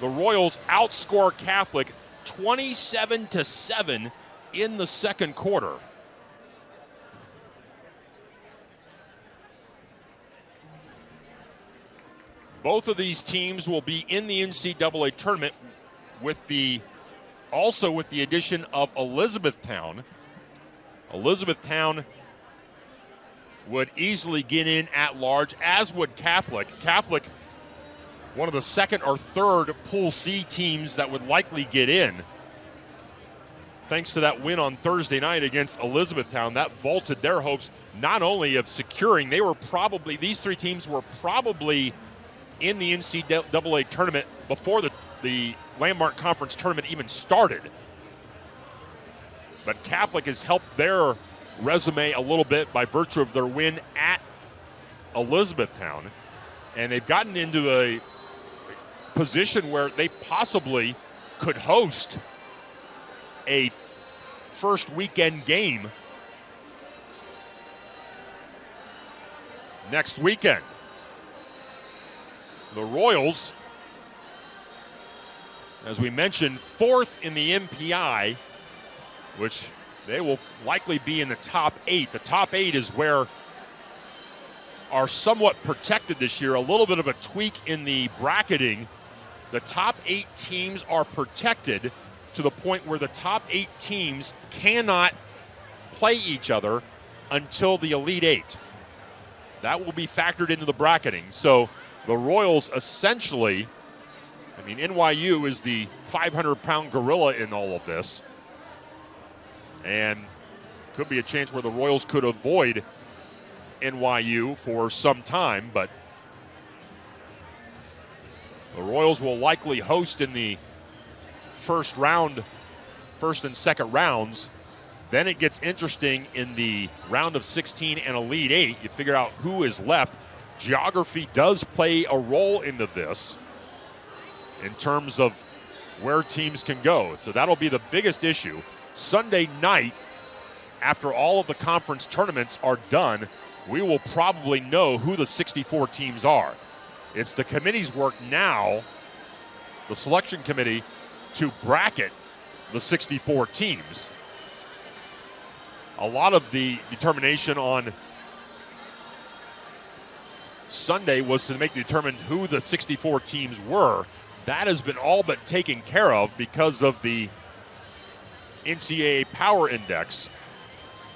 The Royals outscore Catholic 27-7 in the second quarter. Both of these teams will be in the NCAA tournament also with the addition of Elizabethtown. Elizabethtown would easily get in at large, as would Catholic. Catholic, one of the second or third Pool C teams that would likely get in. Thanks to that win on Thursday night against Elizabethtown, that vaulted their hopes not only of securing, these 3 teams were probably in the NCAA tournament before the Landmark Conference tournament even started. But Catholic has helped their resume a little bit by virtue of their win at Elizabethtown. And they've gotten into a position where they possibly could host a first weekend game next weekend. The Royals, as we mentioned, 4th in the MPI, which they will likely be in the top 8. The top 8 is where are somewhat protected this year. A little bit of a tweak in the bracketing. The top 8 teams are protected to the point where the top 8 teams cannot play each other until the Elite 8. That will be factored into the bracketing. So the Royals essentially, NYU is the 500-pound gorilla in all of this. And could be a chance where the Royals could avoid NYU for some time, but the Royals will likely host in the first and second rounds. Then it gets interesting in the round of 16 and Elite 8. You figure out who is left. Geography does play a role into this in terms of where teams can go. So that'll be the biggest issue. Sunday night, after all of the conference tournaments are done, we will probably know who the 64 teams are. It's the committee's work now, the selection committee, to bracket the 64 teams. A lot of the determination on Sunday was to determine who the 64 teams were. That has been all but taken care of because of the NCAA Power Index.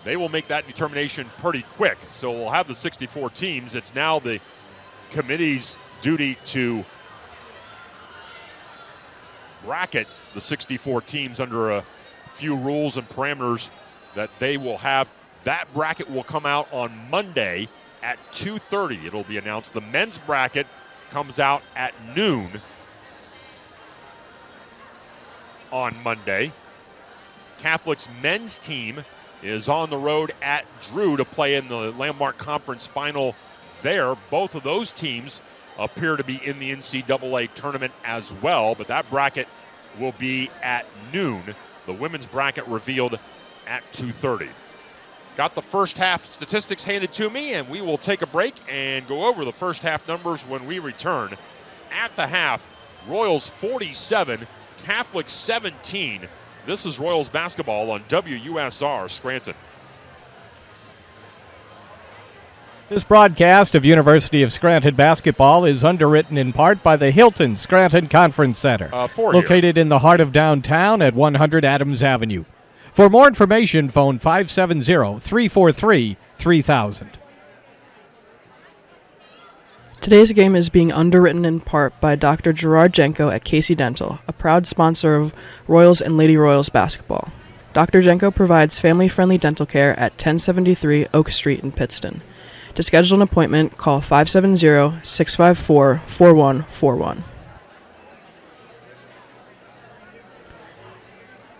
They will make that determination pretty quick. So we'll have the 64 teams. It's now the committee's duty to bracket the 64 teams under a few rules and parameters that they will have. That bracket will come out on Monday at 2:30. It'll be announced. The men's bracket comes out at noon on Monday. Catholic's men's team is on the road at Drew to play in the Landmark Conference final there. Both of those teams appear to be in the NCAA tournament as well, but that bracket will be at noon. The women's bracket revealed at 2:30. Got the first half statistics handed to me, and we will take a break and go over the first half numbers when we return. At the half, Royals 47, Catholic 17. This is Royals basketball on WUSR Scranton. This broadcast of University of Scranton basketball is underwritten in part by the Hilton Scranton Conference Center, located in the heart of downtown at 100 Adams Avenue. For more information, phone 570-343-3000. Today's game is being underwritten in part by Dr. Gerard Jenko at Casey Dental, a proud sponsor of Royals and Lady Royals basketball. Dr. Jenko provides family-friendly dental care at 1073 Oak Street in Pittston. To schedule an appointment, call 570-654-4141.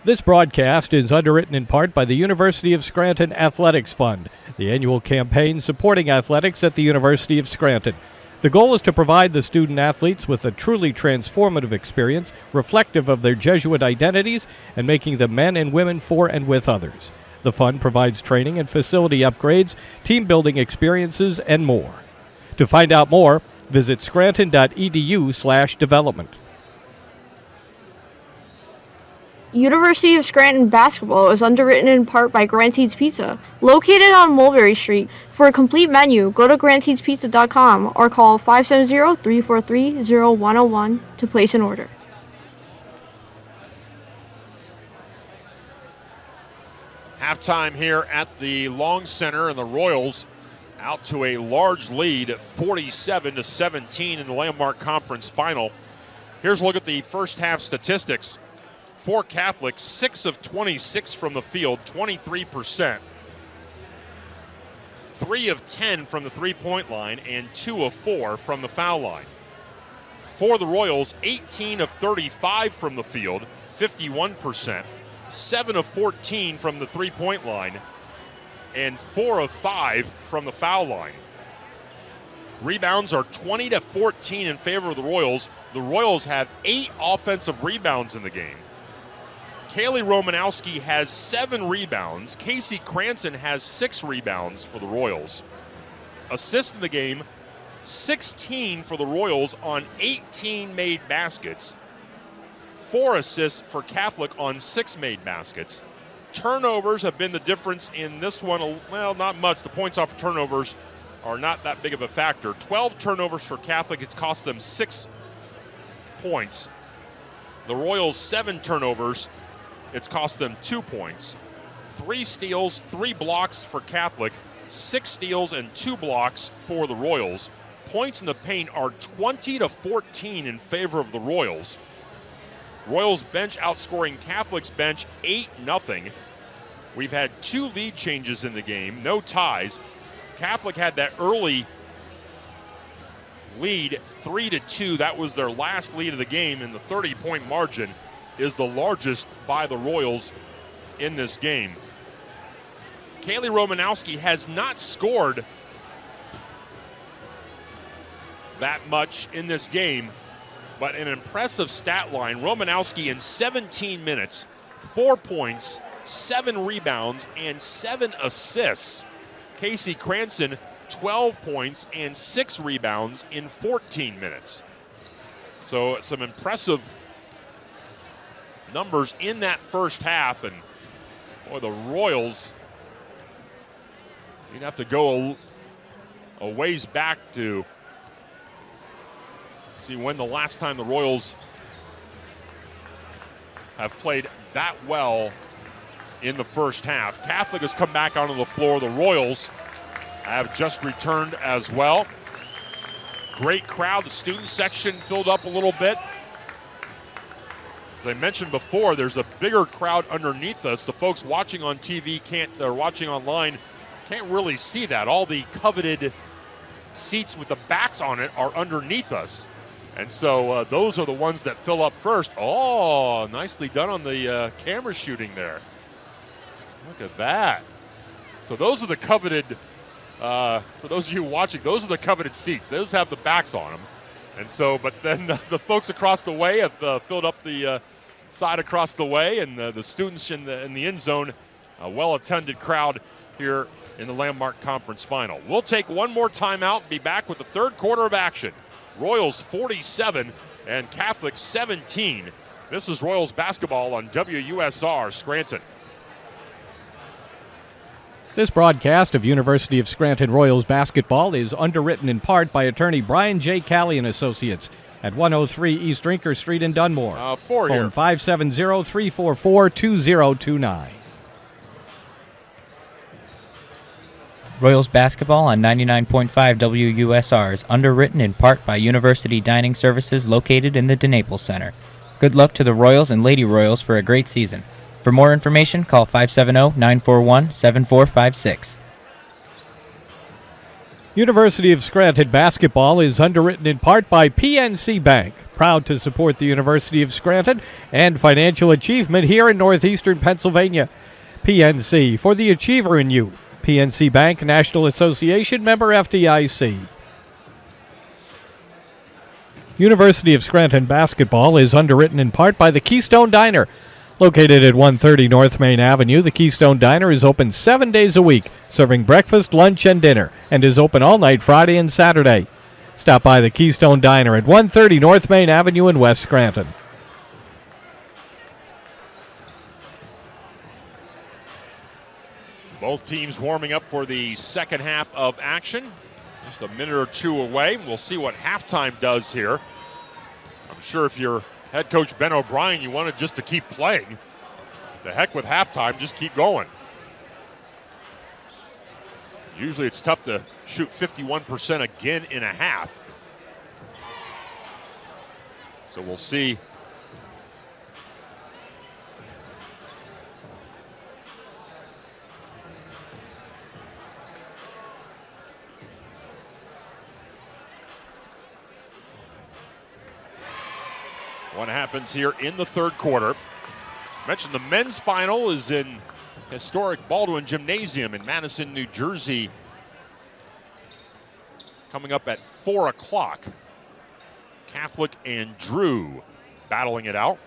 This broadcast is underwritten in part by the University of Scranton Athletics Fund, the annual campaign supporting athletics at the University of Scranton. The goal is to provide the student athletes with a truly transformative experience, reflective of their Jesuit identities and making them men and women for and with others. The fund provides training and facility upgrades, team building experiences, and more. To find out more, visit scranton.edu/development. University of Scranton basketball is underwritten in part by Granteed's Pizza, located on Mulberry Street. For a complete menu, go to granteedspizza.com or call 570-343-0101 to place an order. Halftime here at the Long Center, and the Royals out to a large lead, 47-17 in the Landmark Conference final. Here's a look at the first half statistics. For Catholic, 6 of 26 from the field, 23%. 3 of 10 from the three-point line, and 2 of 4 from the foul line. For the Royals, 18 of 35 from the field, 51%. 7 of 14 from the three-point line, and 4 of 5 from the foul line. Rebounds are 20-14 in favor of the Royals. The Royals have 8 offensive rebounds in the game. Kaylee Romanowski has 7 rebounds. Casey Cranston has 6 rebounds for the Royals. Assists in the game, 16 for the Royals on 18 made baskets. 4 assists for Catholic on 6 made baskets. Turnovers have been the difference in this one. Well, not much. The points off of turnovers are not that big of a factor. 12 turnovers for Catholic. It's cost them 6 points. The Royals, 7 turnovers. It's cost them 2 points. 3 steals, 3 blocks for Catholic, 6 steals and 2 blocks for the Royals. Points in the paint are 20-14 in favor of the Royals. Royals bench outscoring Catholic's bench 8-0. We've had 2 lead changes in the game, no ties. Catholic had that early lead, 3-2. That was their last lead of the game, and the 30-point margin is the largest by the Royals in this game. Kaylee Romanowski has not scored that much in this game. but an impressive stat line. Romanowski in 17 minutes, 4 points, 7 rebounds, and 7 assists. Casey Cranston, 12 points and 6 rebounds in 14 minutes. So some impressive numbers in that first half. And boy, the Royals, you'd have to go a ways back to see when the last time the Royals have played that well in the first half. Catholic has come back onto the floor. The Royals have just returned as well. Great crowd. The student section filled up a little bit. As I mentioned before, there's a bigger crowd underneath us. The folks watching on TV they're watching online, can't really see that. All the coveted seats with the backs on it are underneath us. And so those are the ones that fill up first. Oh, nicely done on the camera shooting there. Look at that. So those are the coveted, for those of you watching, those are the coveted seats. Those have the backs on them. And so, but then the folks across the way have filled up the side across the way, and the students in the end zone, a well-attended crowd here in the Landmark Conference Final. We'll take one more timeout and be back with the third quarter of action. Royals 47 and Catholic 17. This is Royals basketball on WUSR Scranton. This broadcast of University of Scranton Royals basketball is underwritten in part by attorney Brian J. Calley and Associates at 103 East Drinker Street in Dunmore. Phone here. 570-344-2029. Royals basketball on 99.5 WUSR is underwritten in part by University Dining Services located in the DeNaples Center. Good luck to the Royals and Lady Royals for a great season. For more information, call 570-941-7456. University of Scranton basketball is underwritten in part by PNC Bank, proud to support the University of Scranton and financial achievement here in northeastern Pennsylvania. PNC, for the achiever in you. PNC Bank, National Association, member FDIC. University of Scranton basketball is underwritten in part by the Keystone Diner. Located at 130 North Main Avenue, the Keystone Diner is open 7 days a week, serving breakfast, lunch, and dinner, and is open all night Friday and Saturday. Stop by the Keystone Diner at 130 North Main Avenue in West Scranton. Both teams warming up for the second half of action. Just a minute or two away. We'll see what halftime does here. I'm sure if you're head coach Ben O'Brien, you want it just to keep playing. The heck with halftime, just keep going. Usually it's tough to shoot 51% again in a half. So we'll see. What happens here in the third quarter. Mentioned the men's final is in historic Baldwin Gymnasium in Madison, New Jersey. Coming up at 4 o'clock. Catholic and Drew battling it out.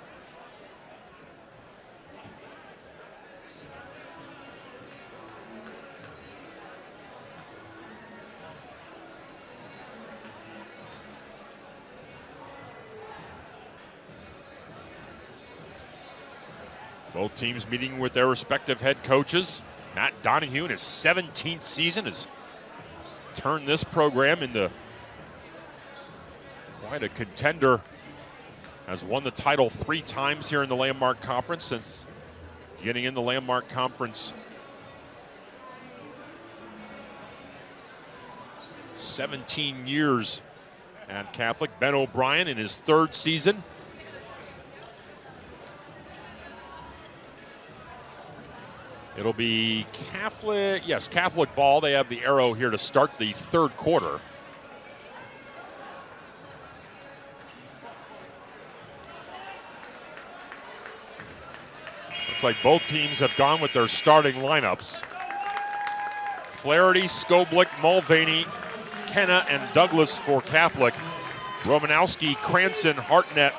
Both teams meeting with their respective head coaches. Matt Donahue in his 17th season has turned this program into quite a contender. Has won the title 3 times here in the Landmark Conference since getting in the Landmark Conference 17 years at Catholic. Ben O'Brien in his 3rd season. It'll be Catholic ball. They have the arrow here to start the third quarter. Looks like both teams have gone with their starting lineups. Flaherty, Skoblik, Mulvaney, Kenna, and Douglas for Catholic. Romanowski, Cranston, Hartnett,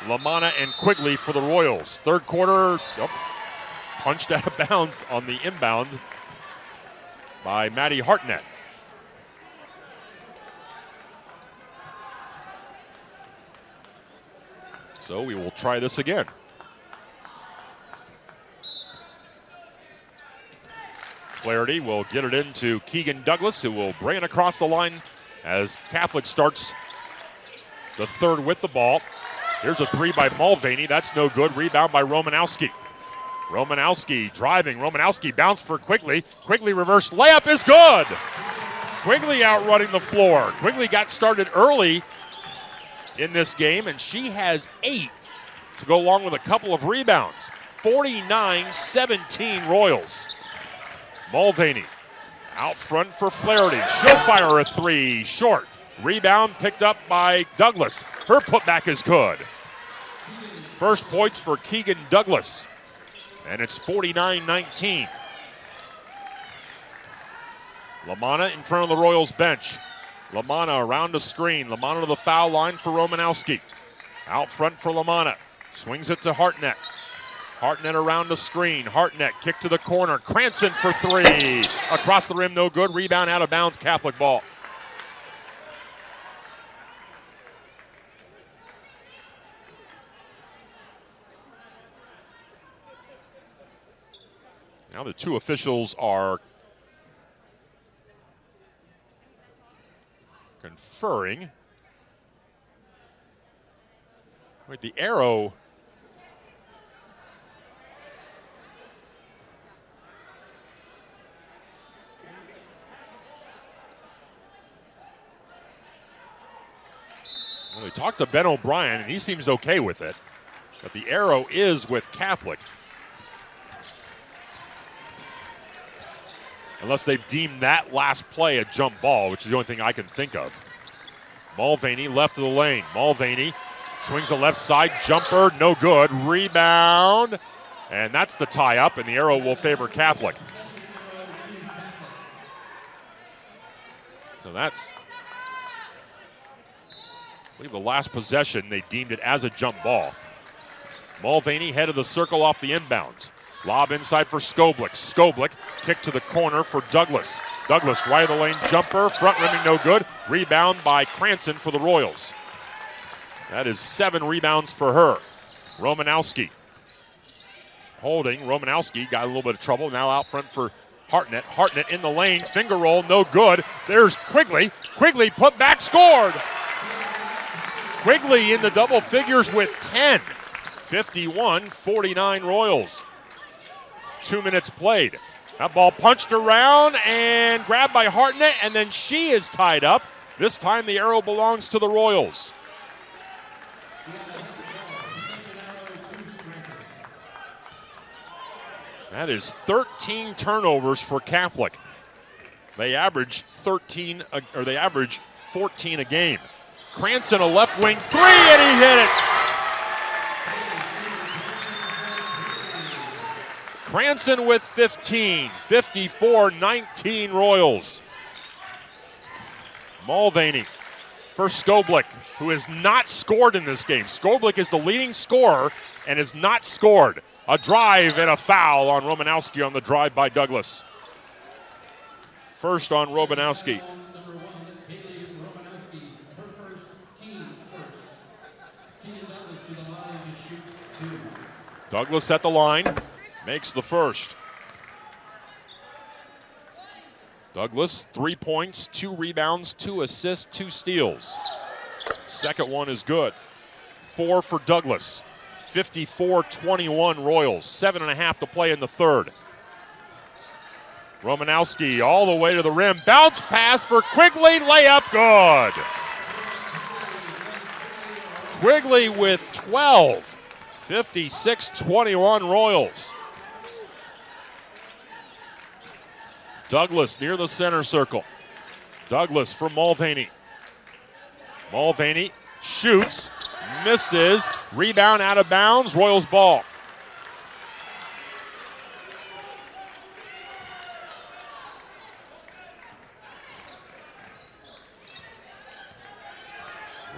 LaManna, and Quigley for the Royals. Third quarter, punched out of bounds on the inbound by Maddie Hartnett. So we will try this again. Flaherty will get it into Keegan Douglas, who will bring it across the line as Catholic starts the third with the ball. Here's a three by Mulvaney. That's no good. Rebound by Romanowski. Romanowski driving. Romanowski bounced for Quigley. Quigley reverse layup is good. Quigley outrunning the floor. Quigley got started early in this game, and she has 8 to go along with a couple of rebounds. 49-17 Royals. Mulvaney out front for Flaherty. She'll fire a three. Short. Rebound picked up by Douglas. Her putback is good. First points for Keegan Douglas. And it's 49-19. LaManna in front of the Royals bench. LaManna around the screen. LaManna to the foul line for Romanowski. Out front for LaManna. Swings it to Hartnett. Hartnett around the screen. Hartnett kick to the corner. Cranston for three. Across the rim, no good. Rebound out of bounds, Catholic ball. Now the two officials are conferring. Wait, the arrow. Well, we talked to Ben O'Brien, and he seems okay with it. But the arrow is with Catholic. Unless they've deemed that last play a jump ball, which is the only thing I can think of. Mulvaney left of the lane. Mulvaney swings the left side. Jumper, no good. Rebound. And that's the tie-up, and the arrow will favor Catholic. So that's, I believe, the last possession. They deemed it as a jump ball. Mulvaney head of the circle off the inbounds. Lob inside for Skoblik. Skoblik kick to the corner for Douglas. Douglas right of the lane jumper. Front rimming no good. Rebound by Cranston for the Royals. That is 7 rebounds for her. Romanowski holding. Romanowski got a little bit of trouble. Now out front for Hartnett. Hartnett in the lane. Finger roll no good. There's Quigley. Quigley put back, scored. Quigley in the double figures with 10. 51-49 Royals. 2 minutes played. That ball punched around and grabbed by Hartnett, and then she is tied up. This time the arrow belongs to the Royals. That is 13 turnovers for Catholic. They average 14 a game. Cranston a left wing three, and he hit it. Cranston with 15, 54-19 Royals. Mulvaney for Skoblik, who has not scored in this game. Skoblik is the leading scorer and has not scored. A drive and a foul on Romanowski on the drive by Douglas. First on Romanowski. Douglas at the line. Makes the first. Douglas, 3 points, 2 rebounds, 2 assists, 2 steals. Second one is good. 4 for Douglas. 54-21 Royals. 7.5 to play in the third. Romanowski all the way to the rim. Bounce pass for Quigley. Layup good. Quigley with 12. 56-21 Royals. Douglas near the center circle. Douglas for Mulvaney. Mulvaney shoots, misses, rebound out of bounds, Royals ball.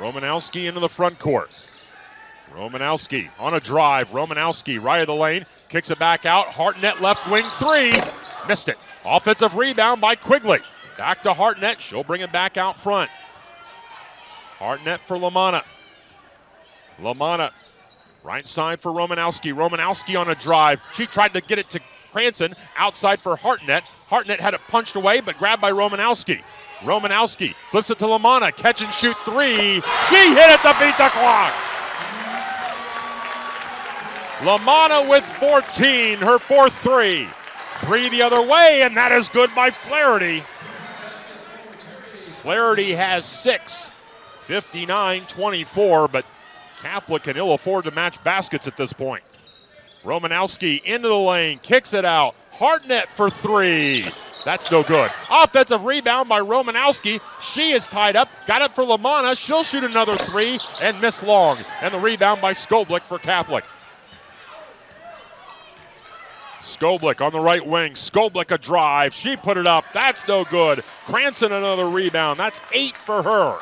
Romanowski into the front court. Romanowski on a drive. Romanowski right of the lane. Kicks it back out. Hartnett left wing three. Missed it. Offensive rebound by Quigley. Back to Hartnett. She'll bring it back out front. Hartnett for Lamanna. Lamanna. Right side for Romanowski. Romanowski on a drive. She tried to get it to Cranston. Outside for Hartnett. Hartnett had it punched away, but grabbed by Romanowski. Romanowski flips it to Lamanna. Catch and shoot three. She hit it to beat the clock. Lamanna with 14, her fourth three. Three the other way, and that is good by Flaherty. Flaherty has 6, 59-24, but Catholic can ill afford to match baskets at this point. Romanowski into the lane, kicks it out. Hartnett for three. That's no good. Offensive rebound by Romanowski. She is tied up. Got it for Lamanna. She'll shoot another three and miss long. And the rebound by Skoblik for Catholic. Skoblik on the right wing. Skoblik a drive. She put it up. That's no good. Cranston another rebound. That's 8 for her.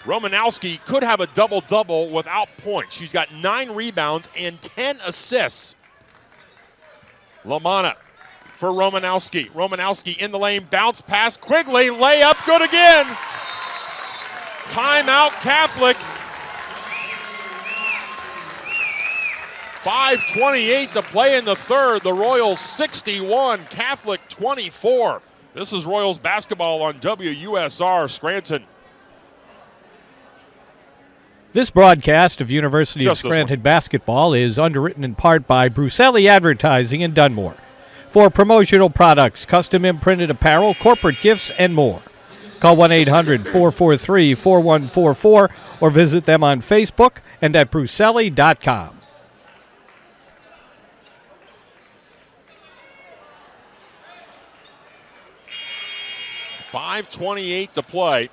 Romanowski could have a double-double without points. She's got 9 rebounds and 10 assists. Lamanna for Romanowski. Romanowski in the lane. Bounce pass. Quigley. Layup. Good again. Timeout Catholic. 5:28 to play in the third. The Royals 61, Catholic 24. This is Royals basketball on WUSR Scranton. This broadcast of University of Scranton basketball is underwritten in part by Bruselli Advertising in Dunmore. For promotional products, custom imprinted apparel, corporate gifts, and more. Call 1-800-443-4144 or visit them on Facebook and at bruselli.com. .528 to play.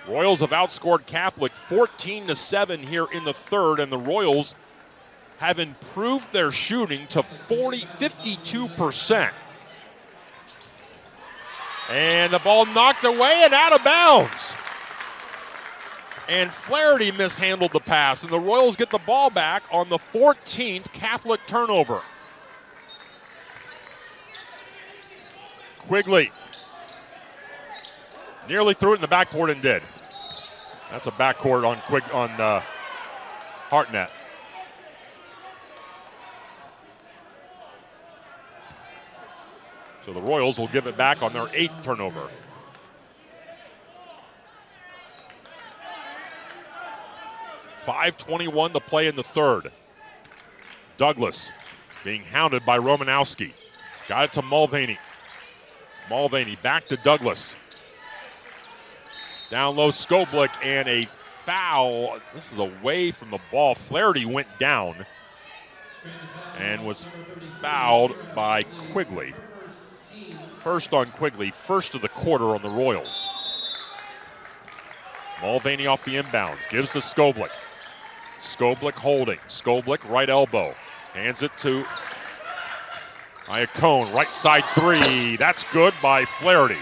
Royals have outscored Catholic 14-7 here in the third, and the Royals have improved their shooting to 52%. And the ball knocked away and out of bounds. And Flaherty mishandled the pass, and the Royals get the ball back on the 14th Catholic turnover. Quigley nearly threw it in the backcourt and did. That's a backcourt on Hartnett. So the Royals will give it back on their 8th turnover. .521 to play in the third. Douglas being hounded by Romanowski. Got it to Mulvaney. Mulvaney back to Douglas. Down low, Skoblik, and a foul. This is away from the ball. Flaherty went down and was fouled by Quigley. First on Quigley, first of the quarter on the Royals. Mulvaney off the inbounds, gives to Skoblik. Skoblik holding. Skoblik, right elbow. Hands it to Iacone, right side three. That's good by Flaherty.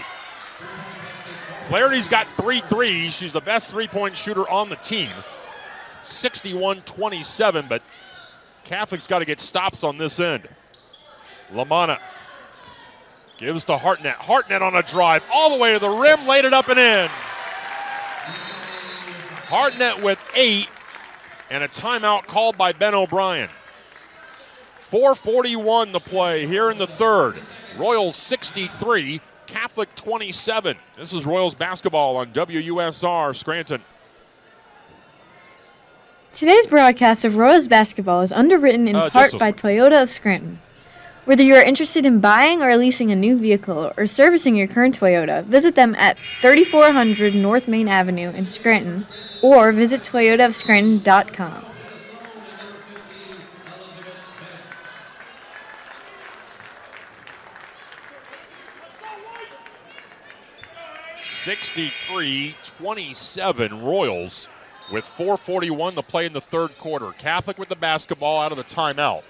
Flaherty's got 3 threes. She's the best three-point shooter on the team. 61-27, but Catholic's got to get stops on this end. Lamanna gives to Hartnett. Hartnett on a drive all the way to the rim, laid it up and in. Hartnett with 8, and a timeout called by Ben O'Brien. 4:41 to play here in the third. Royals 63, Catholic 27. This is Royals basketball on WUSR Scranton. Today's broadcast of Royals basketball is underwritten in part by Toyota of Scranton. Whether you are interested in buying or leasing a new vehicle or servicing your current Toyota, visit them at 3400 North Main Avenue in Scranton or visit toyotaofscranton.com. (63-27) Royals with 4:41 to play in the third quarter. Catholic with the basketball out of the timeout.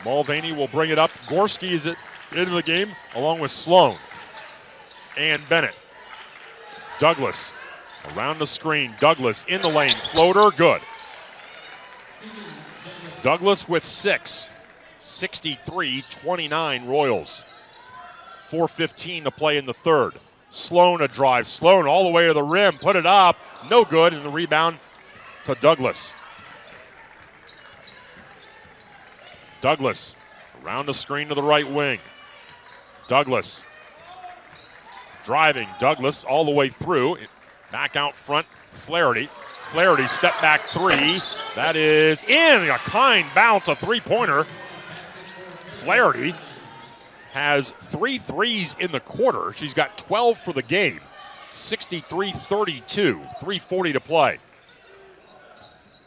Mulvaney will bring it up. Gorski is into the game, along with Sloan and Bennett. Douglas around the screen. Douglas in the lane. Floater, good. Douglas with 6. 63-29 Royals. 4:15 to play in the third. Sloan a drive. Sloan all the way to the rim. Put it up. No good. And the rebound to Douglas. Douglas around the screen to the right wing. Douglas driving. Douglas all the way through. Back out front. Flaherty. Flaherty step back three. That is in. A kind bounce. A three-pointer. Flaherty has 3 threes in the quarter. She's got 12 for the game. 63-32. 3:40 to play.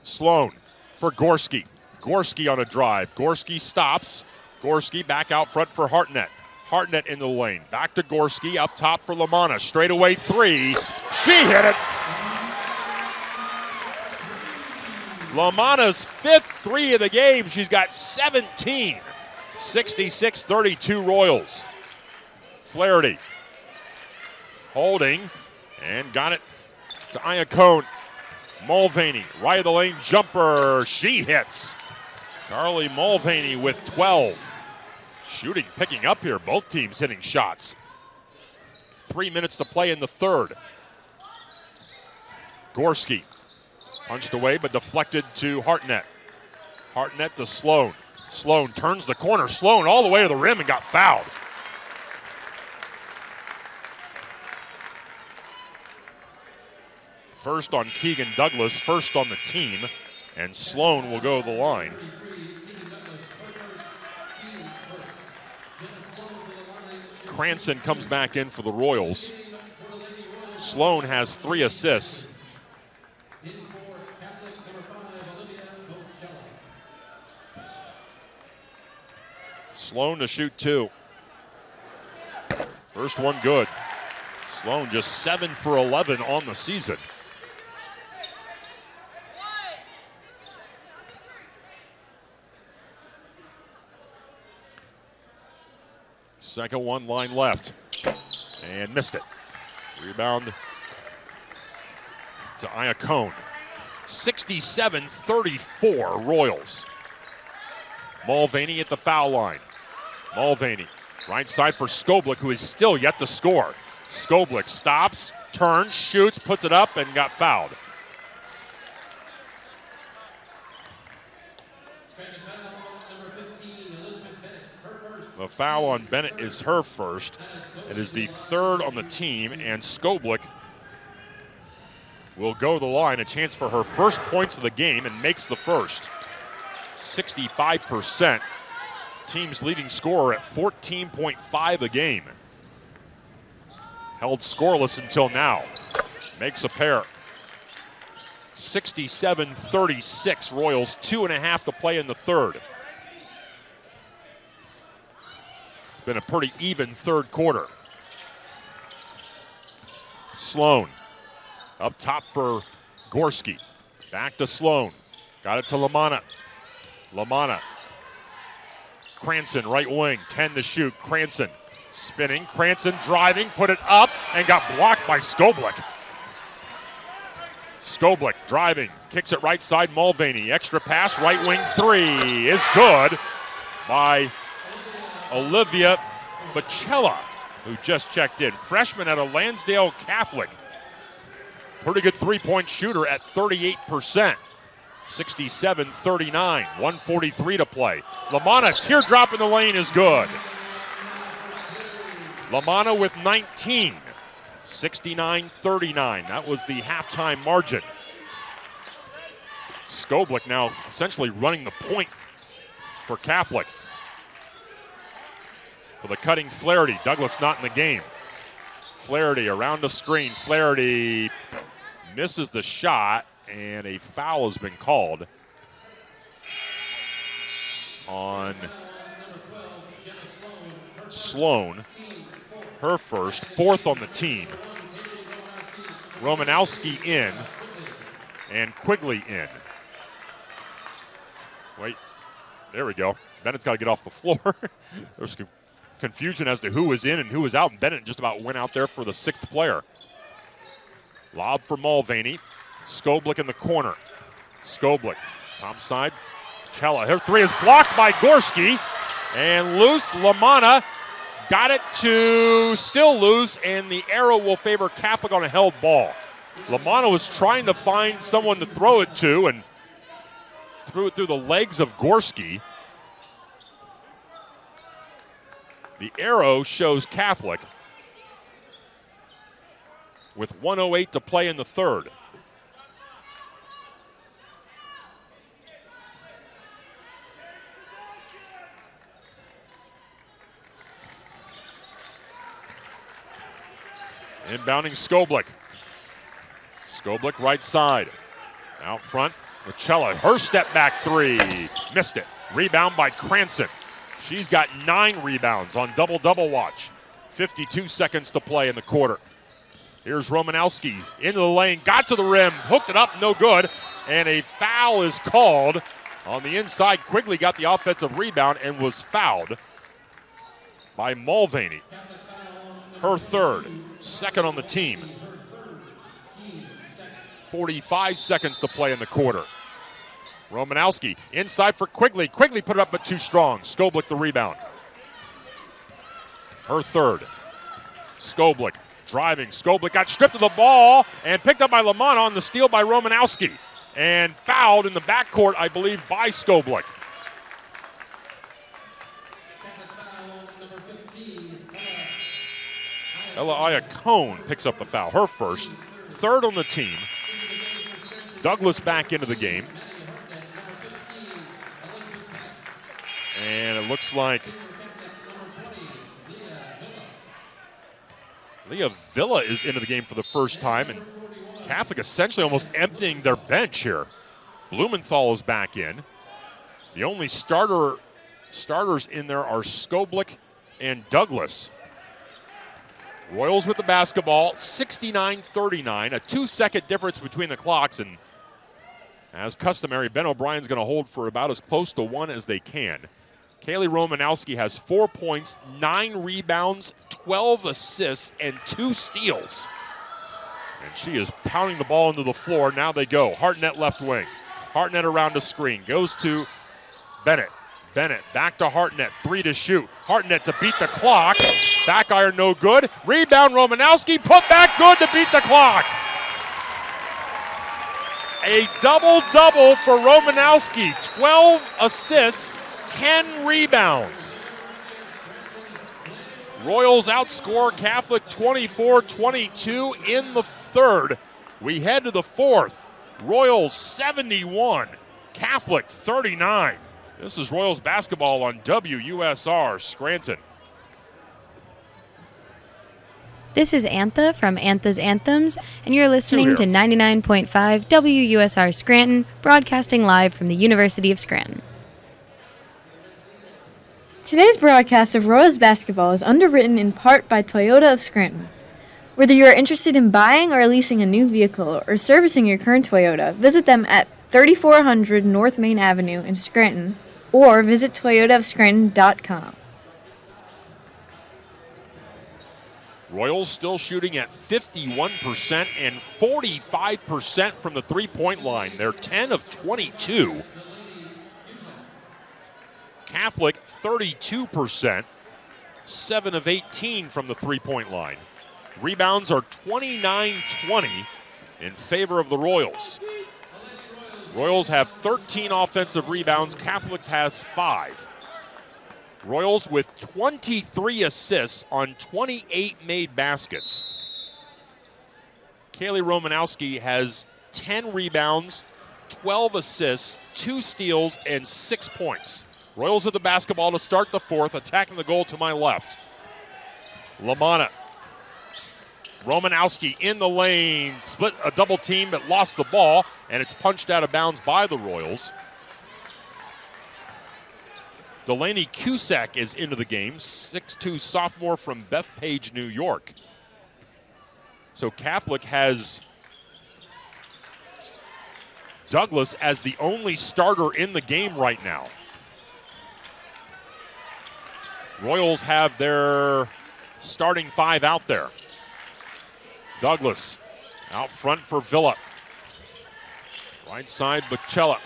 Sloan for Gorski. Gorski on a drive. Gorski stops. Gorski back out front for Hartnett. Hartnett in the lane. Back to Gorski. Up top for Lamanna. Straightaway three. She hit it. Lamanna's 5th three of the game. She's got 17. 66-32 Royals. Flaherty holding and got it to Iacone. Mulvaney, right of the lane jumper. She hits. Carly Mulvaney with 12. Shooting picking up here. Both teams hitting shots. 3 minutes to play in the third. Gorski punched away but deflected to Hartnett. Hartnett to Sloan. Sloan turns the corner. Sloan all the way to the rim and got fouled. First on Keegan Douglas, first on the team, and Sloan will go to the line. Cranston comes back in for the Royals. Sloan has 3 assists. Sloan to shoot 2. First one good. Sloan just 7 for 11 on the season. Second one, line left. And missed it. Rebound to Iacone. 67-34 Royals. Mulvaney at the foul line. Mulvaney, right side for Skoblik, who is still yet to score. Skoblik stops, turns, shoots, puts it up, and got fouled. The foul on Bennett is her first. It is the 3rd on the team, and Skoblik will go to the line. A chance for her first points of the game and makes the first. 65%. Team's leading scorer at 14.5 a game. Held scoreless until now. Makes a pair. 67-36 Royals. 2.5 to play in the third. Been a pretty even third quarter. Sloan up top for Gorski. Back to Sloan. Got it to Lamanna. Lamanna. Cranston, right wing, 10 to shoot. Cranston spinning. Cranston driving, put it up, and got blocked by Skoblik. Skoblik driving, kicks it right side. Mulvaney, extra pass, right wing three is good by Olivia Bacella, who just checked in. Freshman at a Lansdale Catholic. Pretty good three-point shooter at 38%. 67-39, 1:43 to play. Lamanna, teardrop in the lane is good. Lamanna with 19, 69-39. That was the halftime margin. Skoblik now essentially running the point for Catholic. For the cutting Flaherty. Douglas not in the game. Flaherty around the screen. Flaherty misses the shot, and a foul has been called on Sloan. Her first, 4th on the team. Romanowski in, and Quigley in. Wait, there we go. Bennett's got to get off the floor. There's confusion as to who was in and who was out. And Bennett just about went out there for the 6th player. Lob for Mulvaney. Skoblik in the corner. Skoblik, top side. Chella, her 3 is blocked by Gorski. And loose, Lamanna got it to still loose, and the arrow will favor Catholic on a held ball. Lamanna was trying to find someone to throw it to and threw it through the legs of Gorski. The arrow shows Catholic with 1:08 to play in the third. Inbounding Skoblik. Skoblik right side. Out front, Chella. Her step back 3. Missed it. Rebound by Cranston. She's got 9 rebounds on double-double watch. 52 seconds to play in the quarter. Here's Romanowski into the lane. Got to the rim. Hooked it up. No good. And a foul is called on the inside. Quigley got the offensive rebound and was fouled by Mulvaney. Her third. Second on the team. 45 seconds to play in the quarter. Romanowski inside for Quigley. Quigley put it up but too strong. Skoblik the rebound. Her third. Skoblik driving. Skoblik got stripped of the ball and picked up by Lamanna on the steal by Romanowski. And fouled in the backcourt, I believe, by Skoblik. Ella Cone picks up the foul, her first. Third on the team. Douglas back into the game. And it looks like Leah Villa is into the game for the first time, and Catholic essentially almost emptying their bench here. Blumenthal is back in. The only starters in there are Skoblik and Douglas. Royals with the basketball, 69-39, a 2-second difference between the clocks, and as customary, Ben O'Brien's going to hold for about as close to 1 as they can. Kaylee Romanowski has 4 points, 9 rebounds, 12 assists, and 2 steals. And she is pounding the ball into the floor. Now they go. Hartnett left wing. Hartnett around the screen. Goes to Bennett. Bennett back to Hartnett. 3 to shoot. Hartnett to beat the clock. Back iron no good. Rebound Romanowski. Put back good to beat the clock. A double-double for Romanowski. 12 assists, 10 rebounds. Royals outscore Catholic 24-22 in the third. We head to the fourth. Royals 71, Catholic 39. This is Royals basketball on WUSR Scranton. This is Antha from Antha's Anthems, and you're listening to 99.5 WUSR Scranton, broadcasting live from the University of Scranton. Today's broadcast of Royals basketball is underwritten in part by Toyota of Scranton. Whether you are interested in buying or leasing a new vehicle or servicing your current Toyota, visit them at 3400 North Main Avenue in Scranton or visit toyotaofscranton.com. Royals still shooting at 51% and 45% from the three-point line. They're 10 of 22. Catholic 32%, 7 of 18 from the three-point line. Rebounds are 29-20 in favor of the Royals. Royals have 13 offensive rebounds. Catholic has 5. Royals with 23 assists on 28 made baskets. Kaylee Romanowski has 10 rebounds, 12 assists, 2 steals, and 6 points. Royals with the basketball to start the fourth, attacking the goal to my left. Lamanna. Romanowski in the lane, split a double team but lost the ball, and it's punched out of bounds by the Royals. Delaney Cusack is into the game, 6'2" sophomore from Bethpage, New York. So Catholic has Douglas as the only starter in the game right now. Royals have their starting 5 out there. Douglas out front for Villa. Right side, Bacella.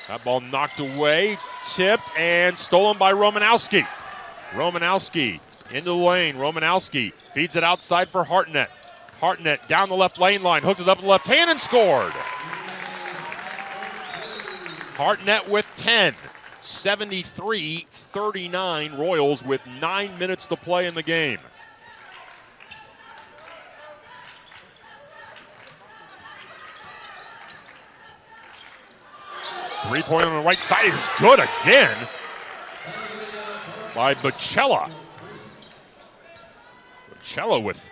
That ball knocked away, tipped, and stolen by Romanowski. Romanowski into the lane. Romanowski feeds it outside for Hartnett. Hartnett down the left lane line, hooked it up in the left hand and scored. Hartnett with 10. 73-39 Royals with 9 minutes to play in the game. Three-point on the right side is good again by Bacella. Bacella with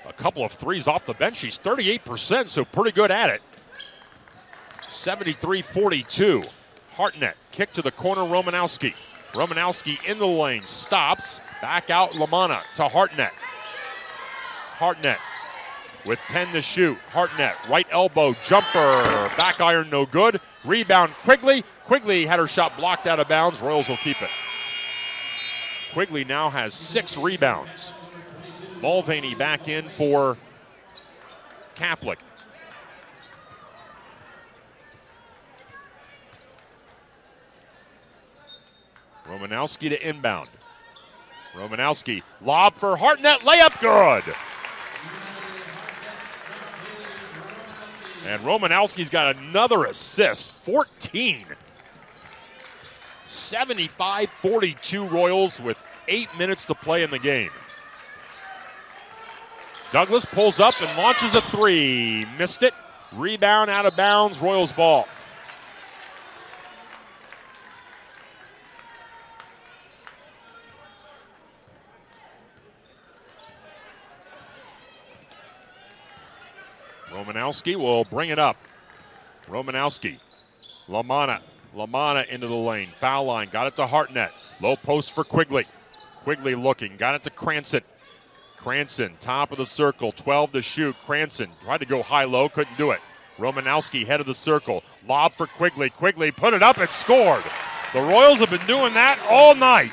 a couple of threes off the bench. She's 38%, so pretty good at it. 73-42. Hartnett, kick to the corner, Romanowski. Romanowski in the lane, stops. Back out, Lamanna to Hartnett. Hartnett with 10 to shoot. Hartnett, right elbow, jumper. Back iron, no good. Rebound, Quigley. Quigley had her shot blocked out of bounds. Royals will keep it. Quigley now has 6 rebounds. Mulvaney back in for Catholic. Romanowski to inbound. Romanowski, lob for Hartnett, layup good. And Romanowski's got another assist, 14. 75-42 Royals with 8 minutes to play in the game. Douglas pulls up and launches a 3. Missed it. Rebound out of bounds, Royals ball. Romanowski will bring it up. Romanowski. Lamanna. Lamanna into the lane. Foul line. Got it to Hartnett. Low post for Quigley. Quigley looking. Got it to Cranston. Cranston, top of the circle. 12 to shoot. Cranston tried to go high-low. Couldn't do it. Romanowski, head of the circle. Lob for Quigley. Quigley put it up and scored. The Royals have been doing that all night.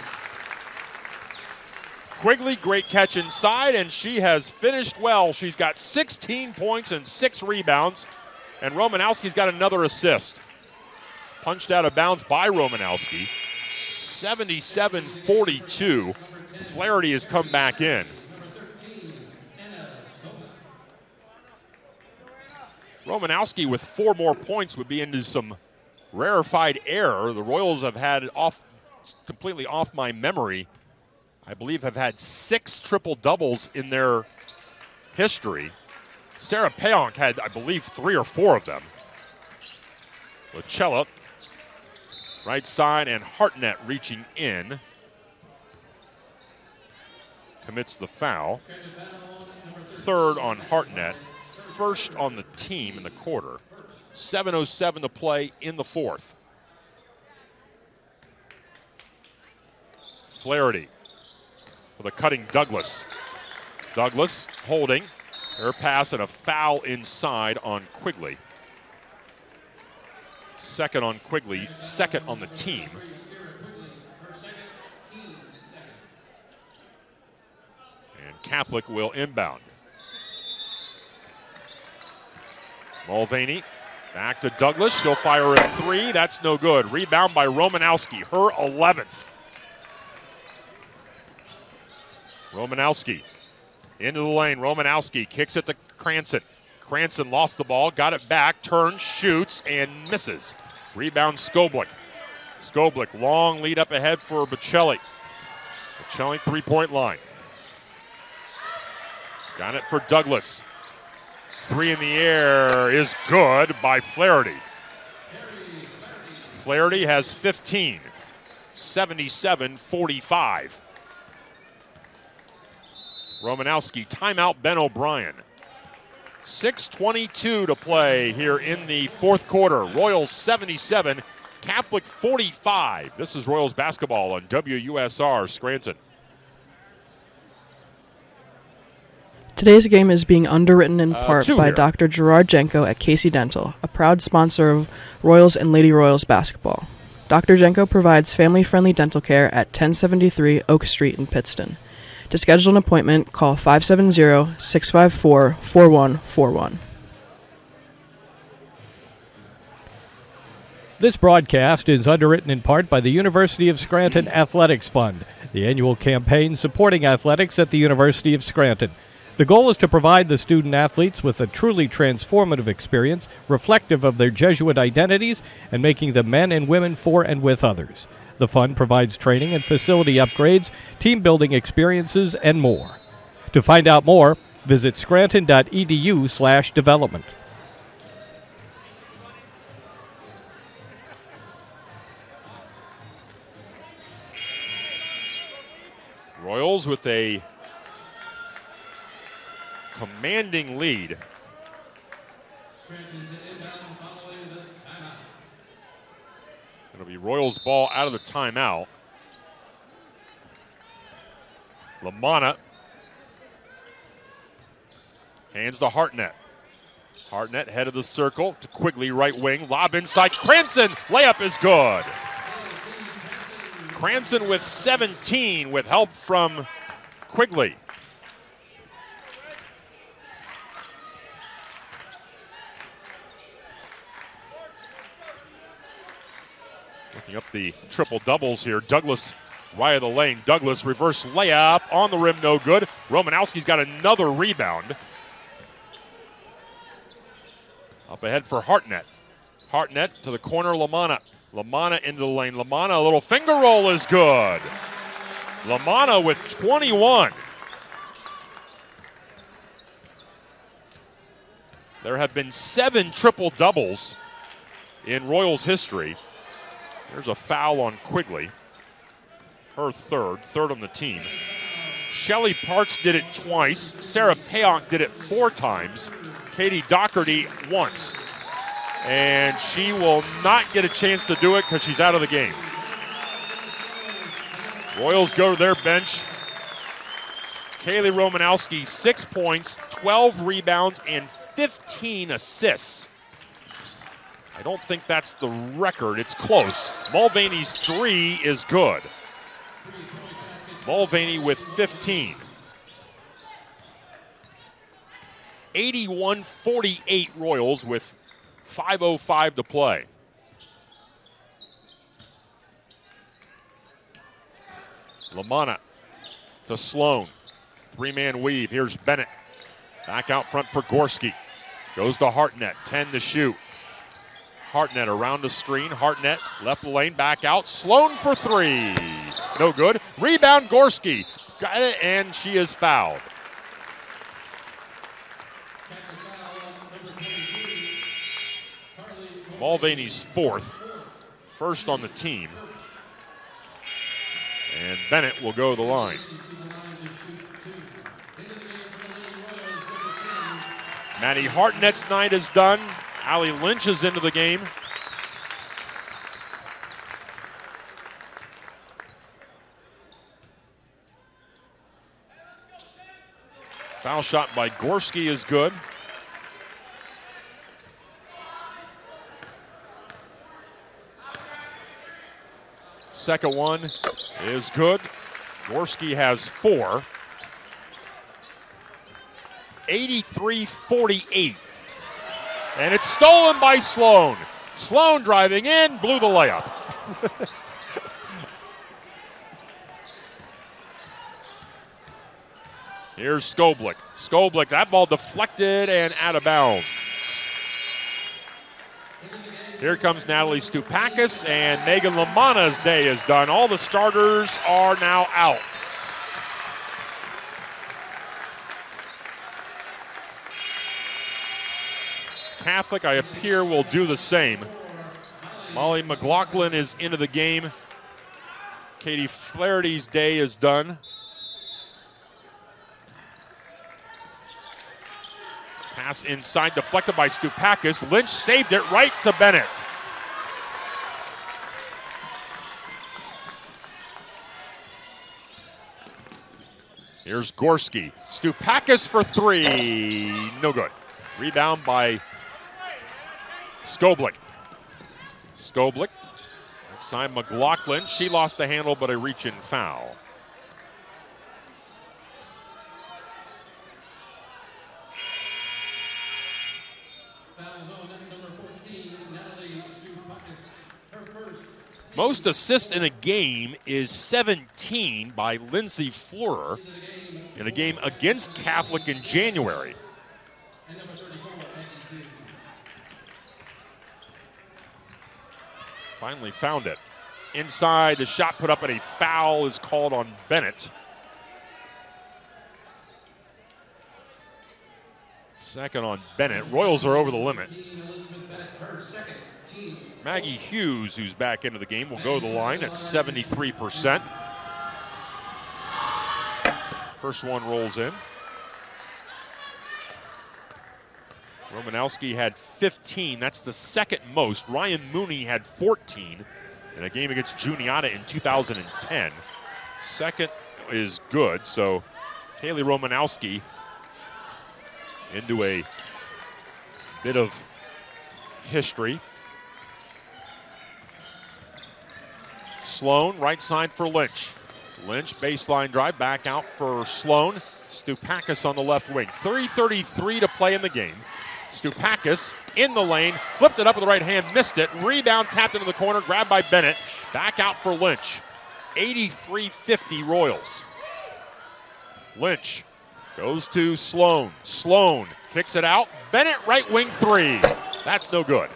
Quigley, great catch inside, and she has finished well. She's got 16 points and 6 rebounds, and Romanowski's got another assist. Punched out of bounds by Romanowski. 77-42. Flaherty has come back in. Romanowski with 4 more points would be into some rarefied air. The Royals have had completely off my memory, I believe have had 6 triple-doubles in their history. Sarah Payonk had, I believe, 3 or 4 of them. Bacella, right side, and Hartnett reaching in. Commits the foul. 3rd on Hartnett. 1st on the team in the quarter. 7:07 to play in the 4th. Flaherty for the cutting Douglas. Douglas holding. Her pass and a foul inside on Quigley. 2nd on Quigley, 2nd on the team. And Catholic will inbound. Mulvaney back to Douglas. She'll fire a 3. That's no good. Rebound by Romanowski, her 11th. Romanowski into the lane. Romanowski kicks it to Cranston. Cranston lost the ball, got it back, turns, shoots, and misses. Rebound Skoblik. Skoblik, long lead up ahead for Bocelli. Bocelli, 3-point line. Got it for Douglas. 3 in the air is good by Flaherty. Flaherty has 15. 77-45. Romanowski, timeout Ben O'Brien. 6:22 to play here in the 4th quarter. Royals 77, Catholic 45. This is Royals basketball on WUSR Scranton. Today's game is being underwritten in part by here. Dr. Gerard Jenko at Casey Dental, a proud sponsor of Royals and Lady Royals basketball. Dr. Jenko provides family-friendly dental care at 1073 Oak Street in Pittston. To schedule an appointment, call 570-654-4141. This broadcast is underwritten in part by the University of Scranton Athletics Fund, the annual campaign supporting athletics at the University of Scranton. The goal is to provide the student athletes with a truly transformative experience, reflective of their Jesuit identities and making them men and women for and with others. The fund provides training and facility upgrades, team-building experiences, and more. To find out more, visit scranton.edu/development. Royals with a commanding lead. It'll be Royals ball out of the timeout. LaManna hands to Hartnett. Hartnett head of the circle to Quigley, right wing. Lob inside. Cranston, layup is good. Cranston with 17 with help from Quigley. Looking up the triple doubles here. Douglas right of the lane. Douglas reverse layup on the rim, no good. Romanowski's got another rebound. Up ahead for Hartnett. Hartnett to the corner, LaManna. LaManna into the lane. LaManna, a little finger roll is good. LaManna with 21. There have been 7 triple doubles in Royals history. There's a foul on Quigley. Her third on the team. Shelly Parks did it twice. Sarah Payonk did it 4 times. Katie Doherty once. And she will not get a chance to do it because she's out of the game. Royals go to their bench. Kaylee Romanowski, 6 points, 12 rebounds, and 15 assists. I don't think that's the record. It's close. Mulvaney's 3 is good. Mulvaney with 15. 81-48 Royals with 5:05 to play. LaManna to Sloan. 3-man weave. Here's Bennett. Back out front for Gorski. Goes to Hartnett. 10 to shoot. Hartnett around the screen. Hartnett left the lane. Back out. Sloan for 3. No good. Rebound Gorski. Got it, and she is fouled. Mulvaney's 4th. First on the team. And Bennett will go to the line. Maddie Hartnett's night is done. Allie Lynch is into the game. Foul shot by Gorski is good. Second one is good. Gorski has 4. 83-48. And it's stolen by Sloan. Sloan driving in, blew the layup. Here's Skoblik. Skoblik, that ball deflected and out of bounds. Here comes Natalie Stupakis, and Megan LaManna's day is done. All the starters are now out. Catholic, I appear, will do the same. Molly McLaughlin is into the game. Katie Flaherty's day is done. Pass inside, deflected by Stupakis. Lynch saved it right to Bennett. Here's Gorski. Stupakis for three. No good. Rebound by Skoblik. Skoblik. Inside McLaughlin. She lost the handle, but a reach-in foul. Most assists in a game is 17 by Lindsay Fleurer in a game against Catholic in January. Finally found it. Inside, the shot put up and a foul is called on Bennett. Second on Bennett. Royals are over the limit. Maggie Hughes, who's back into the game, will go to the line at 73%. First one rolls in. Romanowski had 15. That's the second most. Ryan Mooney had 14 in a game against Juniata in 2010. Second is good, so Kaylee Romanowski into a bit of history. Sloan, right side for Lynch. Lynch, baseline drive, back out for Sloan. Stupakis on the left wing. 3:33 to play in the game. Stupakis in the lane, flipped it up with the right hand, missed it. Rebound tapped into the corner, grabbed by Bennett. Back out for Lynch. 83-50 Royals. Lynch goes to Sloan. Sloan kicks it out. Bennett right wing three. That's no good.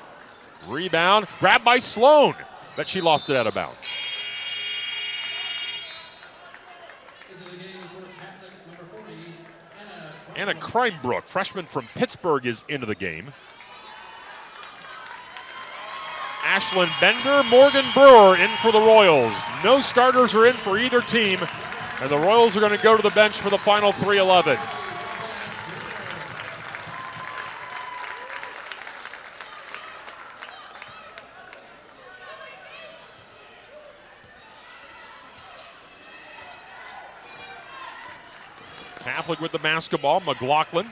Rebound, grabbed by Sloan, but she lost it out of bounds. Anna Kreinbrook, freshman from Pittsburgh, is into the game. Ashlyn Bender, Morgan Brewer in for the Royals. No starters are in for either team, and the Royals are going to go to the bench for the final 3:11. Catholic with the basketball. McLaughlin.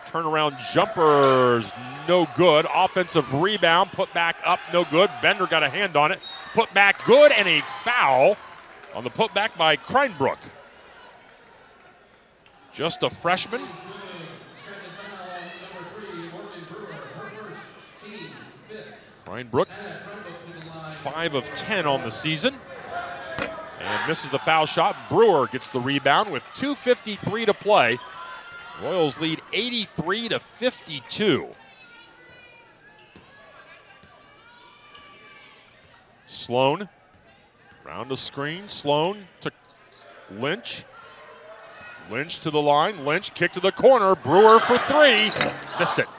Turnaround jumpers, no good. Offensive rebound, put back up, no good. Bender got a hand on it. Put back good, and a foul on the putback by Kreinbrook. Just a freshman. Kreinbrook, 5 of 10 on the season. And misses the foul shot. Brewer gets the rebound with 2:53 to play. Royals lead 83-52. Sloan, round the screen. Sloan to Lynch. Lynch to the line. Lynch kick to the corner. Brewer for three. Missed it.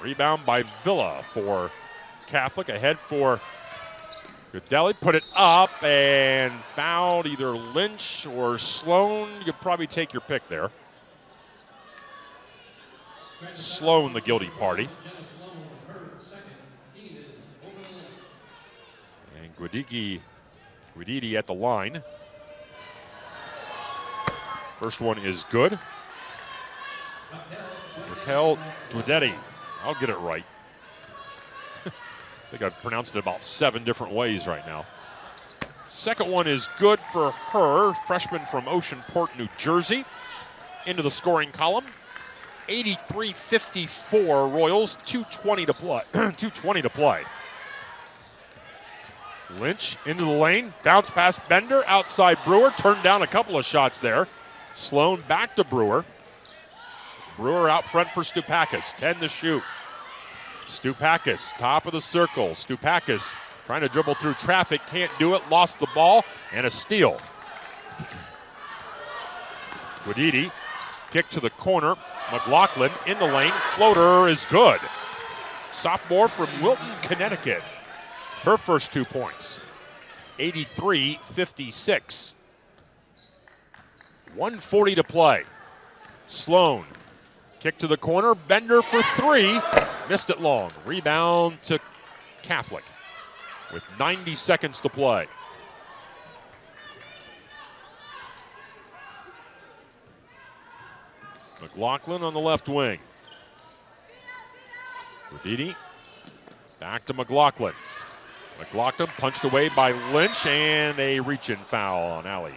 Rebound by Villa for Catholic. Ahead for Godelli, put it up and fouled either Lynch or Sloan. You could probably take your pick there. Sloan, the guilty party. And Guididi at the line. First one is good. Raquel Guidetti. I'll get it right. I think I've pronounced it about 7 different ways right now. Second one is good for her. Freshman from Oceanport, New Jersey. Into the scoring column. 83-54 Royals. 2:20 to play. 2:20 to play. Lynch into the lane. Bounce past Bender. Outside Brewer. Turned down a couple of shots there. Sloan back to Brewer. Brewer out front for Stupakis. 10 to shoot. Stupakis, top of the circle. Stupakis trying to dribble through traffic, can't do it, lost the ball, and a steal. Guididi, kick to the corner. McLaughlin in the lane, floater is good. Sophomore from Wilton, Connecticut. Her first 2 points. 83-56. 1:40 to play. Sloan, kick to the corner, Bender for three. Missed it long. Rebound to Catholic with 90 seconds to play. McLaughlin on the left wing. Uditi back to McLaughlin. McLaughlin punched away by Lynch, and a reach-in foul on Alley.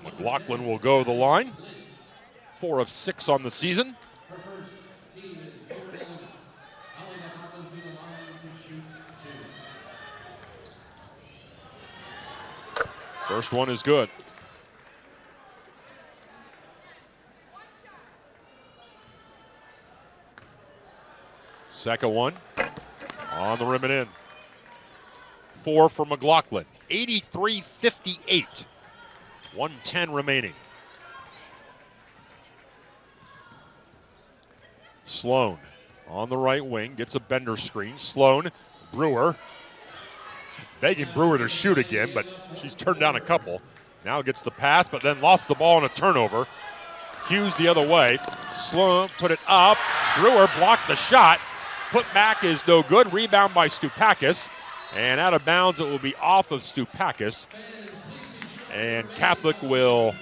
McLaughlin will go to the line. 4 of 6 on the season. First one is good. Second one on the rim and in. 4 for McLaughlin. 83-58. 1:10 remaining. Sloan on the right wing gets a Bender screen. Sloan, Brewer. Begging Brewer to shoot again, but she's turned down a couple. Now gets the pass, but then lost the ball in a turnover. Hughes the other way. Sloan put it up. Brewer blocked the shot. Put back is no good. Rebound by Stupakis. And out of bounds, it will be off of Stupakis. And Catholic will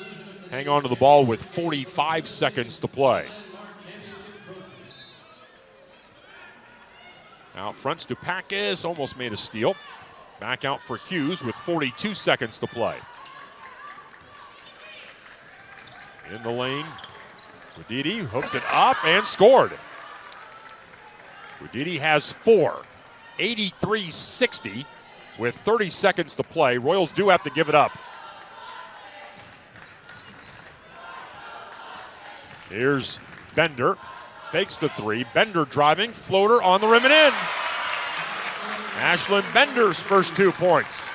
hang on to the ball with 45 seconds to play. Out front, Stupakis almost made a steal. Back out for Hughes with 42 seconds to play. In the lane, Uditi hooked it up and scored. Uditi has 4, 83-60 with 30 seconds to play. Royals do have to give it up. Here's Bender, fakes the 3. Bender driving, floater on the rim and in. Ashlyn Bender's first 2 points.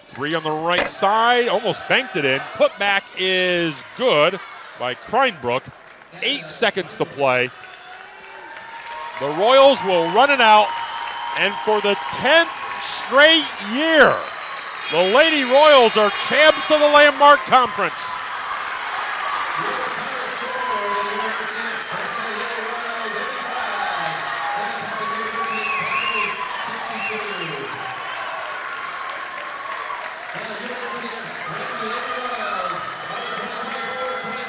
3 on the right side, almost banked it in. Putback is good by Kreinbrook. 8 seconds to play. The Royals will run it out, and for the 10th straight year, the Lady Royals are champs of the Landmark Conference.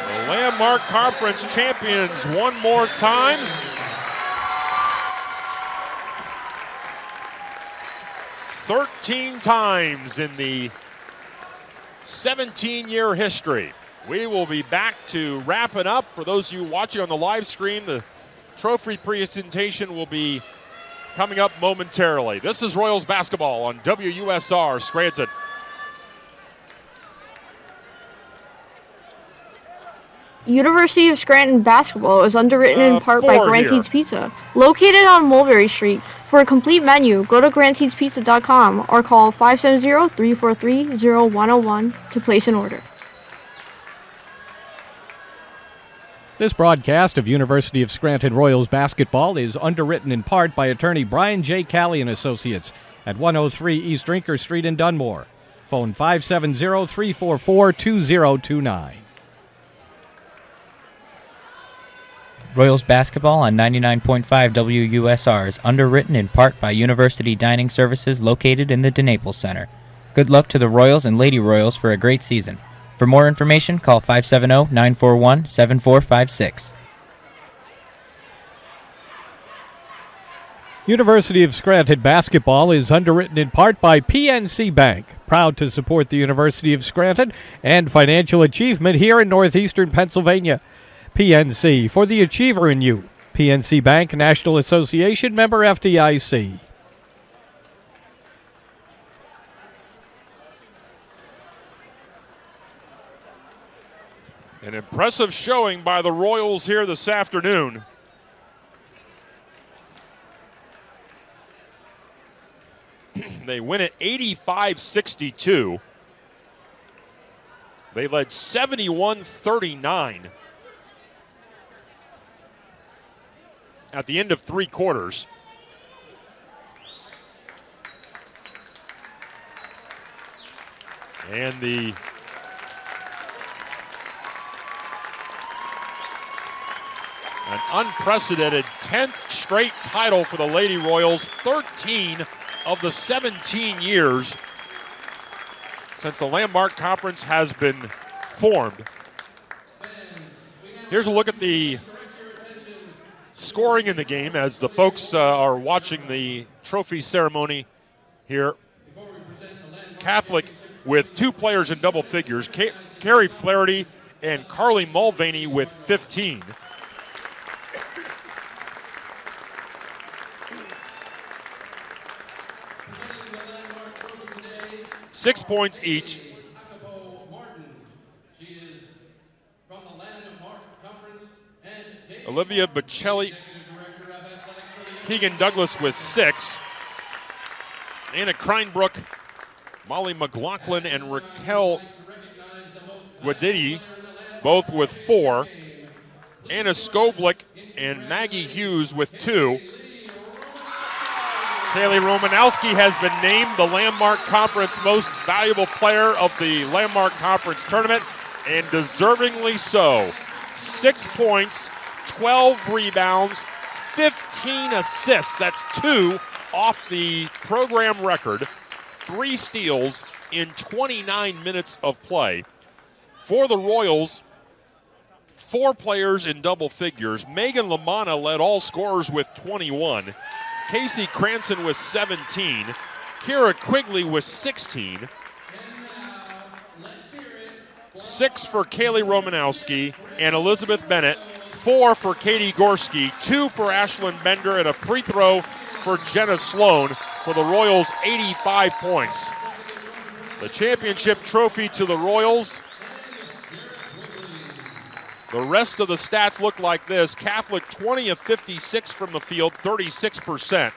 The Landmark Conference champions one more time. Times in the 17-year history. We will be back to wrap it up. For those of you watching on the live stream, the trophy presentation will be coming up momentarily. This is Royals basketball on WUSR Scranton. University of Scranton basketball is underwritten in part by Grante's Pizza, located on Mulberry Street. For a complete menu, go to grantedspizza.com or call 570-343-0101 to place an order. This broadcast of University of Scranton Royals basketball is underwritten in part by attorney Brian J. Calley and Associates at 103 East Drinker Street in Dunmore. Phone 570-344-2029. Royals basketball on 99.5 WUSR is underwritten in part by University Dining Services located in the DeNaples Center. Good luck to the Royals and Lady Royals for a great season. For more information, call 570-941-7456. University of Scranton basketball is underwritten in part by PNC Bank, proud to support the University of Scranton and financial achievement here in northeastern Pennsylvania. PNC, for the achiever in you. PNC Bank, National Association, member FDIC. An impressive showing by the Royals here this afternoon. They win at 85-62. They led 71-39 at the end of 3 quarters. And an unprecedented 10th straight title for the Lady Royals, 13 of the 17 years since the Landmark Conference has been formed. Here's a look at the scoring in the game as the folks are watching the trophy ceremony here. Catholic with 2 players in double figures, Carrie Flaherty and Carly Mulvaney with 15. Six points each. Olivia Bocelli, Keegan Douglas with 6. Anna Kreinbrook, Molly McLaughlin, and Raquel Guadidi, both with 4. Anna Skoblik and Maggie Hughes with 2. Kaylee Romanowski has been named the Landmark Conference Most Valuable Player of the Landmark Conference Tournament, and deservingly so. 6 points, 12 rebounds, 15 assists. That's 2 off the program record. 3 steals in 29 minutes of play. For the Royals, 4 players in double figures. Megan Lamanna led all scorers with 21. Casey Cranston with 17. Kira Quigley with 16. 6 for Kaylee Romanowski and Elizabeth Bennett. 4 for Katie Gorski. 2 for Ashlyn Bender, and a free throw for Jenna Sloan for the Royals' 85 points. The championship trophy to the Royals. The rest of the stats look like this. Catholic 20 of 56 from the field, 36%.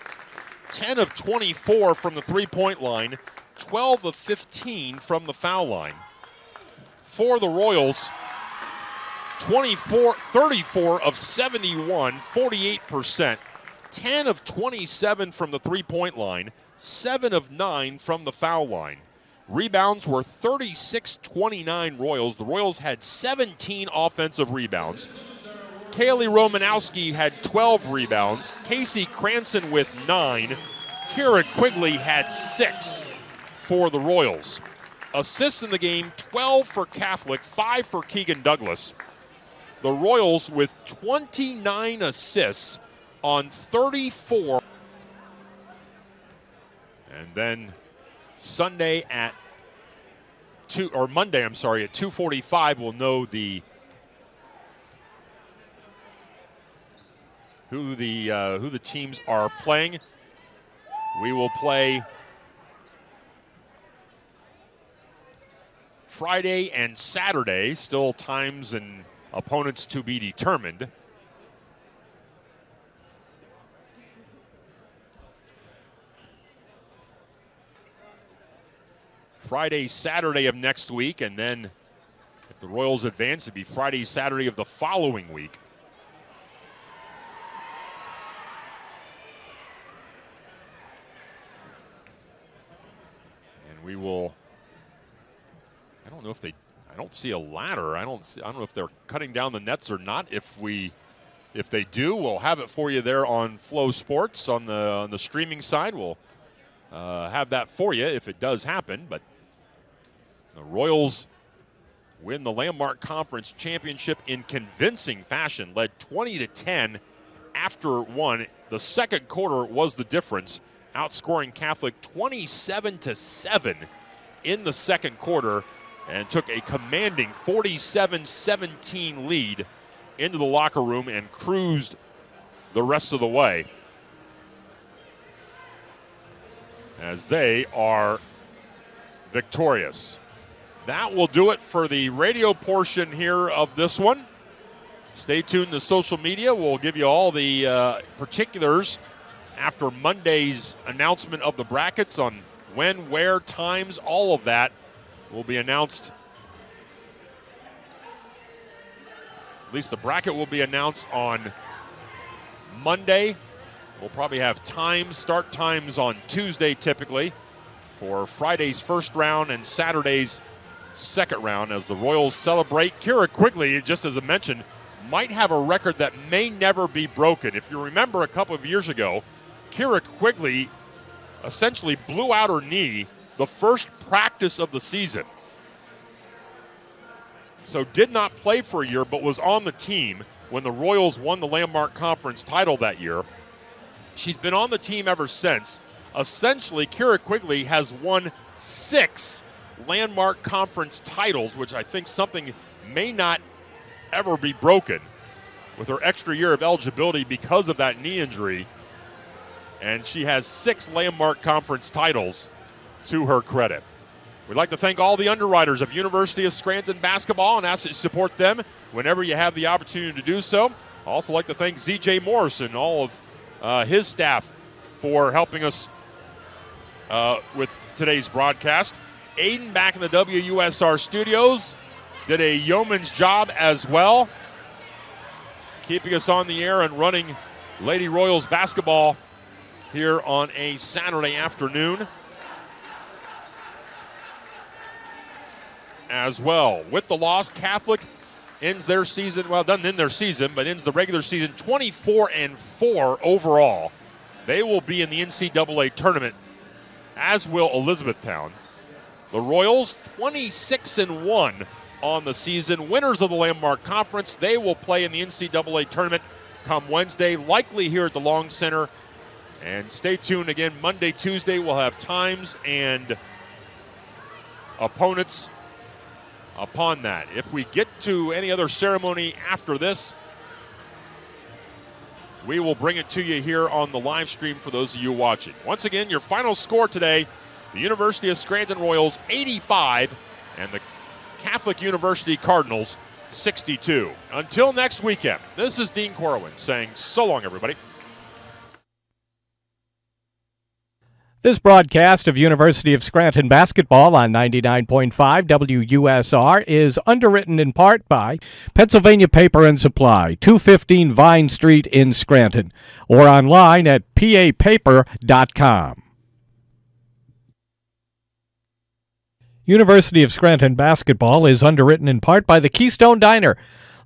10 of 24 from the three-point line, 12 of 15 from the foul line. For the Royals, 34 of 71, 48%. 10 of 27 from the three-point line, 7 of 9 from the foul line. Rebounds were 36-29 Royals. The Royals had 17 offensive rebounds. Kaylee Romanowski had 12 rebounds. Casey Cranston with 9. Kira Quigley had 6 for the Royals. Assists in the game, 12 for Catholic, 5 for Keegan Douglas. The Royals with 29 assists on 34. And then Monday at 2:45 we'll know who the teams are playing. We will play Friday and Saturday, still times and opponents to be determined. Friday, Saturday of next week, and then if the Royals advance, it'd be Friday, Saturday of the following week. And we will, I don't see a ladder. I don't know if they're cutting down the nets or not. If they do, we'll have it for you there on Flow Sports on the streaming side. We'll have that for you if it does happen, but the Royals win the Landmark Conference Championship in convincing fashion, led 20-10 after one. The second quarter was the difference, outscoring Catholic 27-7 in the second quarter, and took a commanding 47-17 lead into the locker room and cruised the rest of the way, as they are victorious. That will do it for the radio portion here of this one. Stay tuned to social media. We'll give you all the particulars after Monday's announcement of the brackets on when, where, times, all of that will be announced. At least the bracket will be announced on Monday. We'll probably have start times on Tuesday typically for Friday's first round and Saturday's second round as the Royals celebrate. Kira Quigley, just as I mentioned, might have a record that may never be broken. If you remember a couple of years ago, Kira Quigley essentially blew out her knee the first practice of the season. So did not play for a year, but was on the team when the Royals won the Landmark Conference title that year. She's been on the team ever since. Essentially, Kira Quigley has won 6 Landmark Conference titles, which I think something may not ever be broken with her extra year of eligibility because of that knee injury. And she has 6 Landmark Conference titles to her credit. We'd like to thank all the underwriters of University of Scranton basketball and ask that you support them whenever you have the opportunity to do so. Also like to thank ZJ Morrison and all of his staff for helping us with today's broadcast. Aiden back in the WUSR studios did a yeoman's job as well, keeping us on the air and running Lady Royals basketball here on a Saturday afternoon as well. With the loss, Catholic ends their season, well, doesn't end their season, but ends the regular season 24-4 overall. They will be in the NCAA tournament, as will Elizabethtown. The Royals, 26-1 on the season. Winners of the Landmark Conference, they will play in the NCAA tournament come Wednesday, likely here at the Long Center. And stay tuned again, Monday, Tuesday, we'll have times and opponents upon that. If we get to any other ceremony after this, we will bring it to you here on the live stream for those of you watching. Once again, your final score today, the University of Scranton Royals 85 and the Catholic University Cardinals 62. Until next weekend, this is Dean Corwin saying so long, everybody. This broadcast of University of Scranton basketball on 99.5 WUSR is underwritten in part by Pennsylvania Paper and Supply, 215 Vine Street in Scranton, or online at papaper.com. University of Scranton basketball is underwritten in part by the Keystone Diner.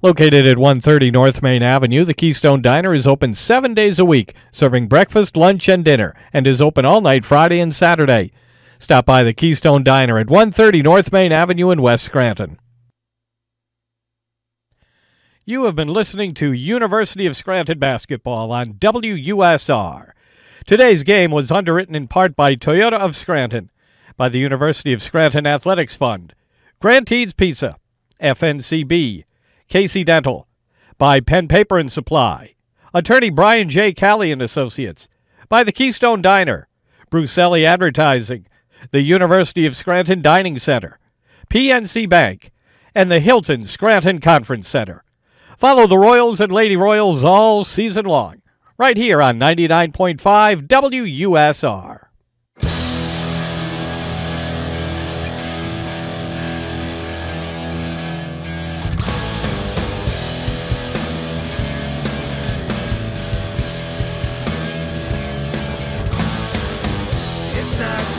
Located at 130 North Main Avenue, the Keystone Diner is open 7 days a week, serving breakfast, lunch, and dinner, and is open all night Friday and Saturday. Stop by the Keystone Diner at 130 North Main Avenue in West Scranton. You have been listening to University of Scranton basketball on WUSR. Today's game was underwritten in part by Toyota of Scranton, by the University of Scranton Athletics Fund, Grantine's Pizza, FNCB, Casey Dental, by Pen Paper and Supply, Attorney Brian J. Calley and Associates, by the Keystone Diner, Brucelli Advertising, the University of Scranton Dining Center, PNC Bank, and the Hilton Scranton Conference Center. Follow the Royals and Lady Royals all season long, right here on 99.5 WUSR.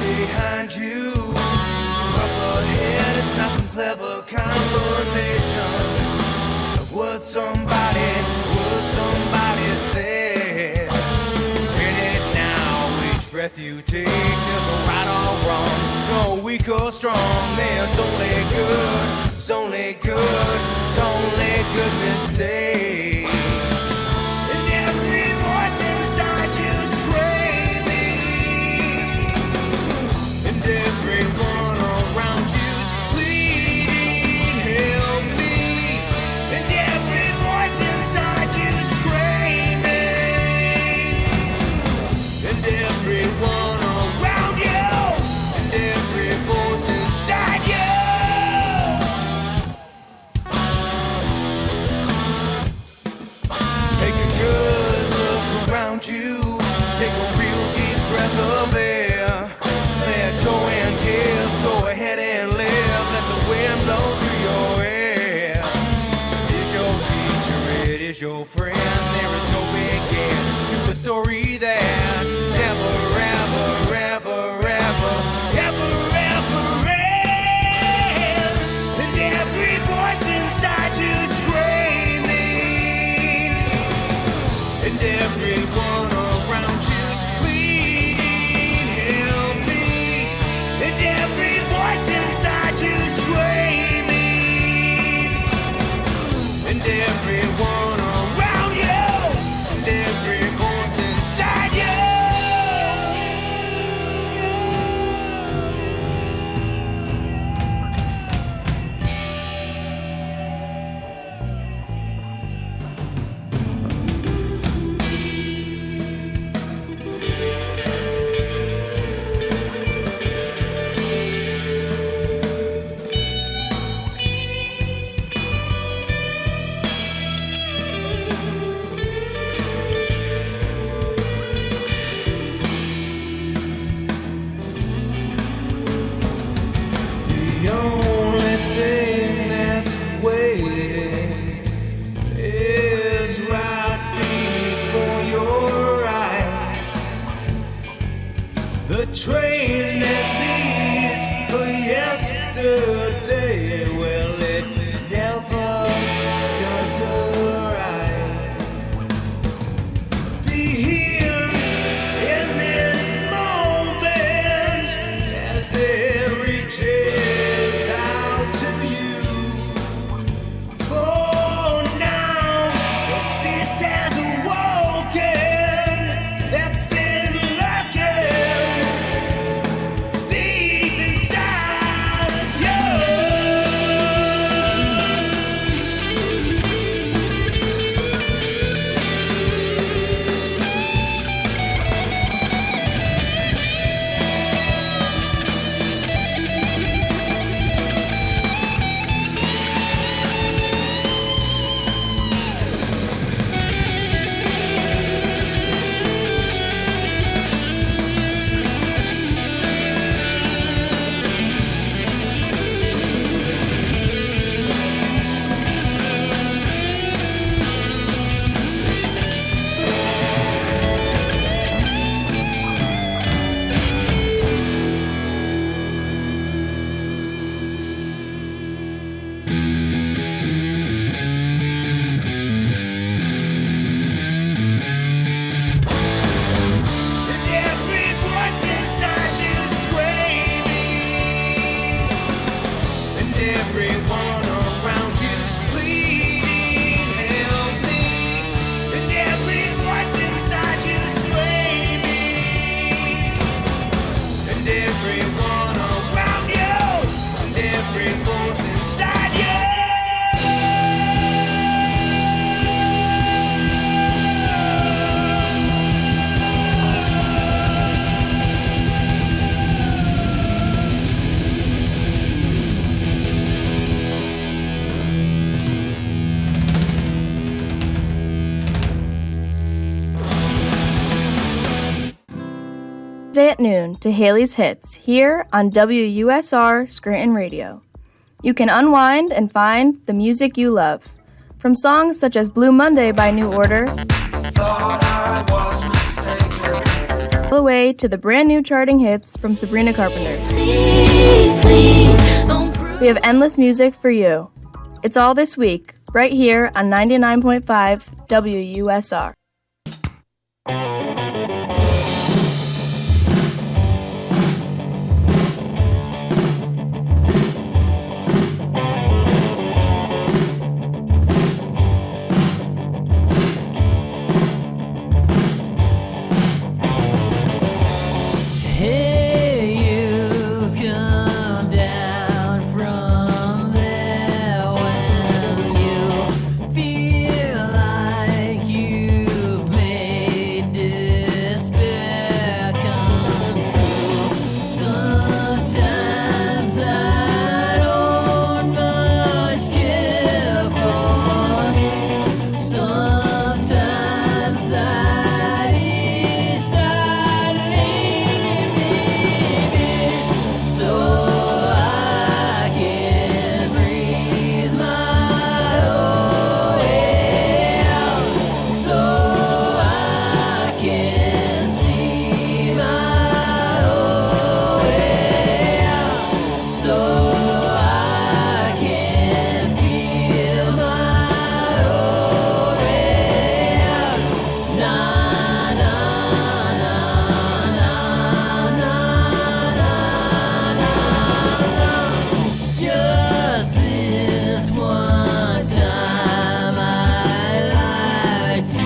Behind you, up ahead, it's not some clever combinations of what somebody said. In it now, each breath you take, never right or wrong, no weak or strong. There's only good mistakes. And every voice inside you everyone around you's pleading, help me. And every voice inside you screaming. And everyone around you. And every voice inside you. Take a good look around you. Take a real deep breath of air. Go and give, go ahead and live, let the wind blow through your hair. It is your teacher, it is your friend, there is no beginning to a story that never, ever, ever, ever, ever, ever ends. And every voice inside you screaming, and everyone around you pleading. the train that leaves for yesterday. Well, it never does arrive. Be here in this moment as it reaches out to you. For now, the beast has awoken. That's been lurking deep inside of you. And every voice inside you screaming, and everyone around you's pleading, help me. And every voice inside you screaming, and everyone around you, and every voice inside you. Tuesday at noon to Haley's Hits here on WUSR Scranton Radio. You can unwind and find the music you love. From songs such as Blue Monday by New Order, Thought I was mistaken. all the way to the brand new charting hits from Sabrina Carpenter. We have endless music for you. It's all this week, right here on 99.5 WUSR.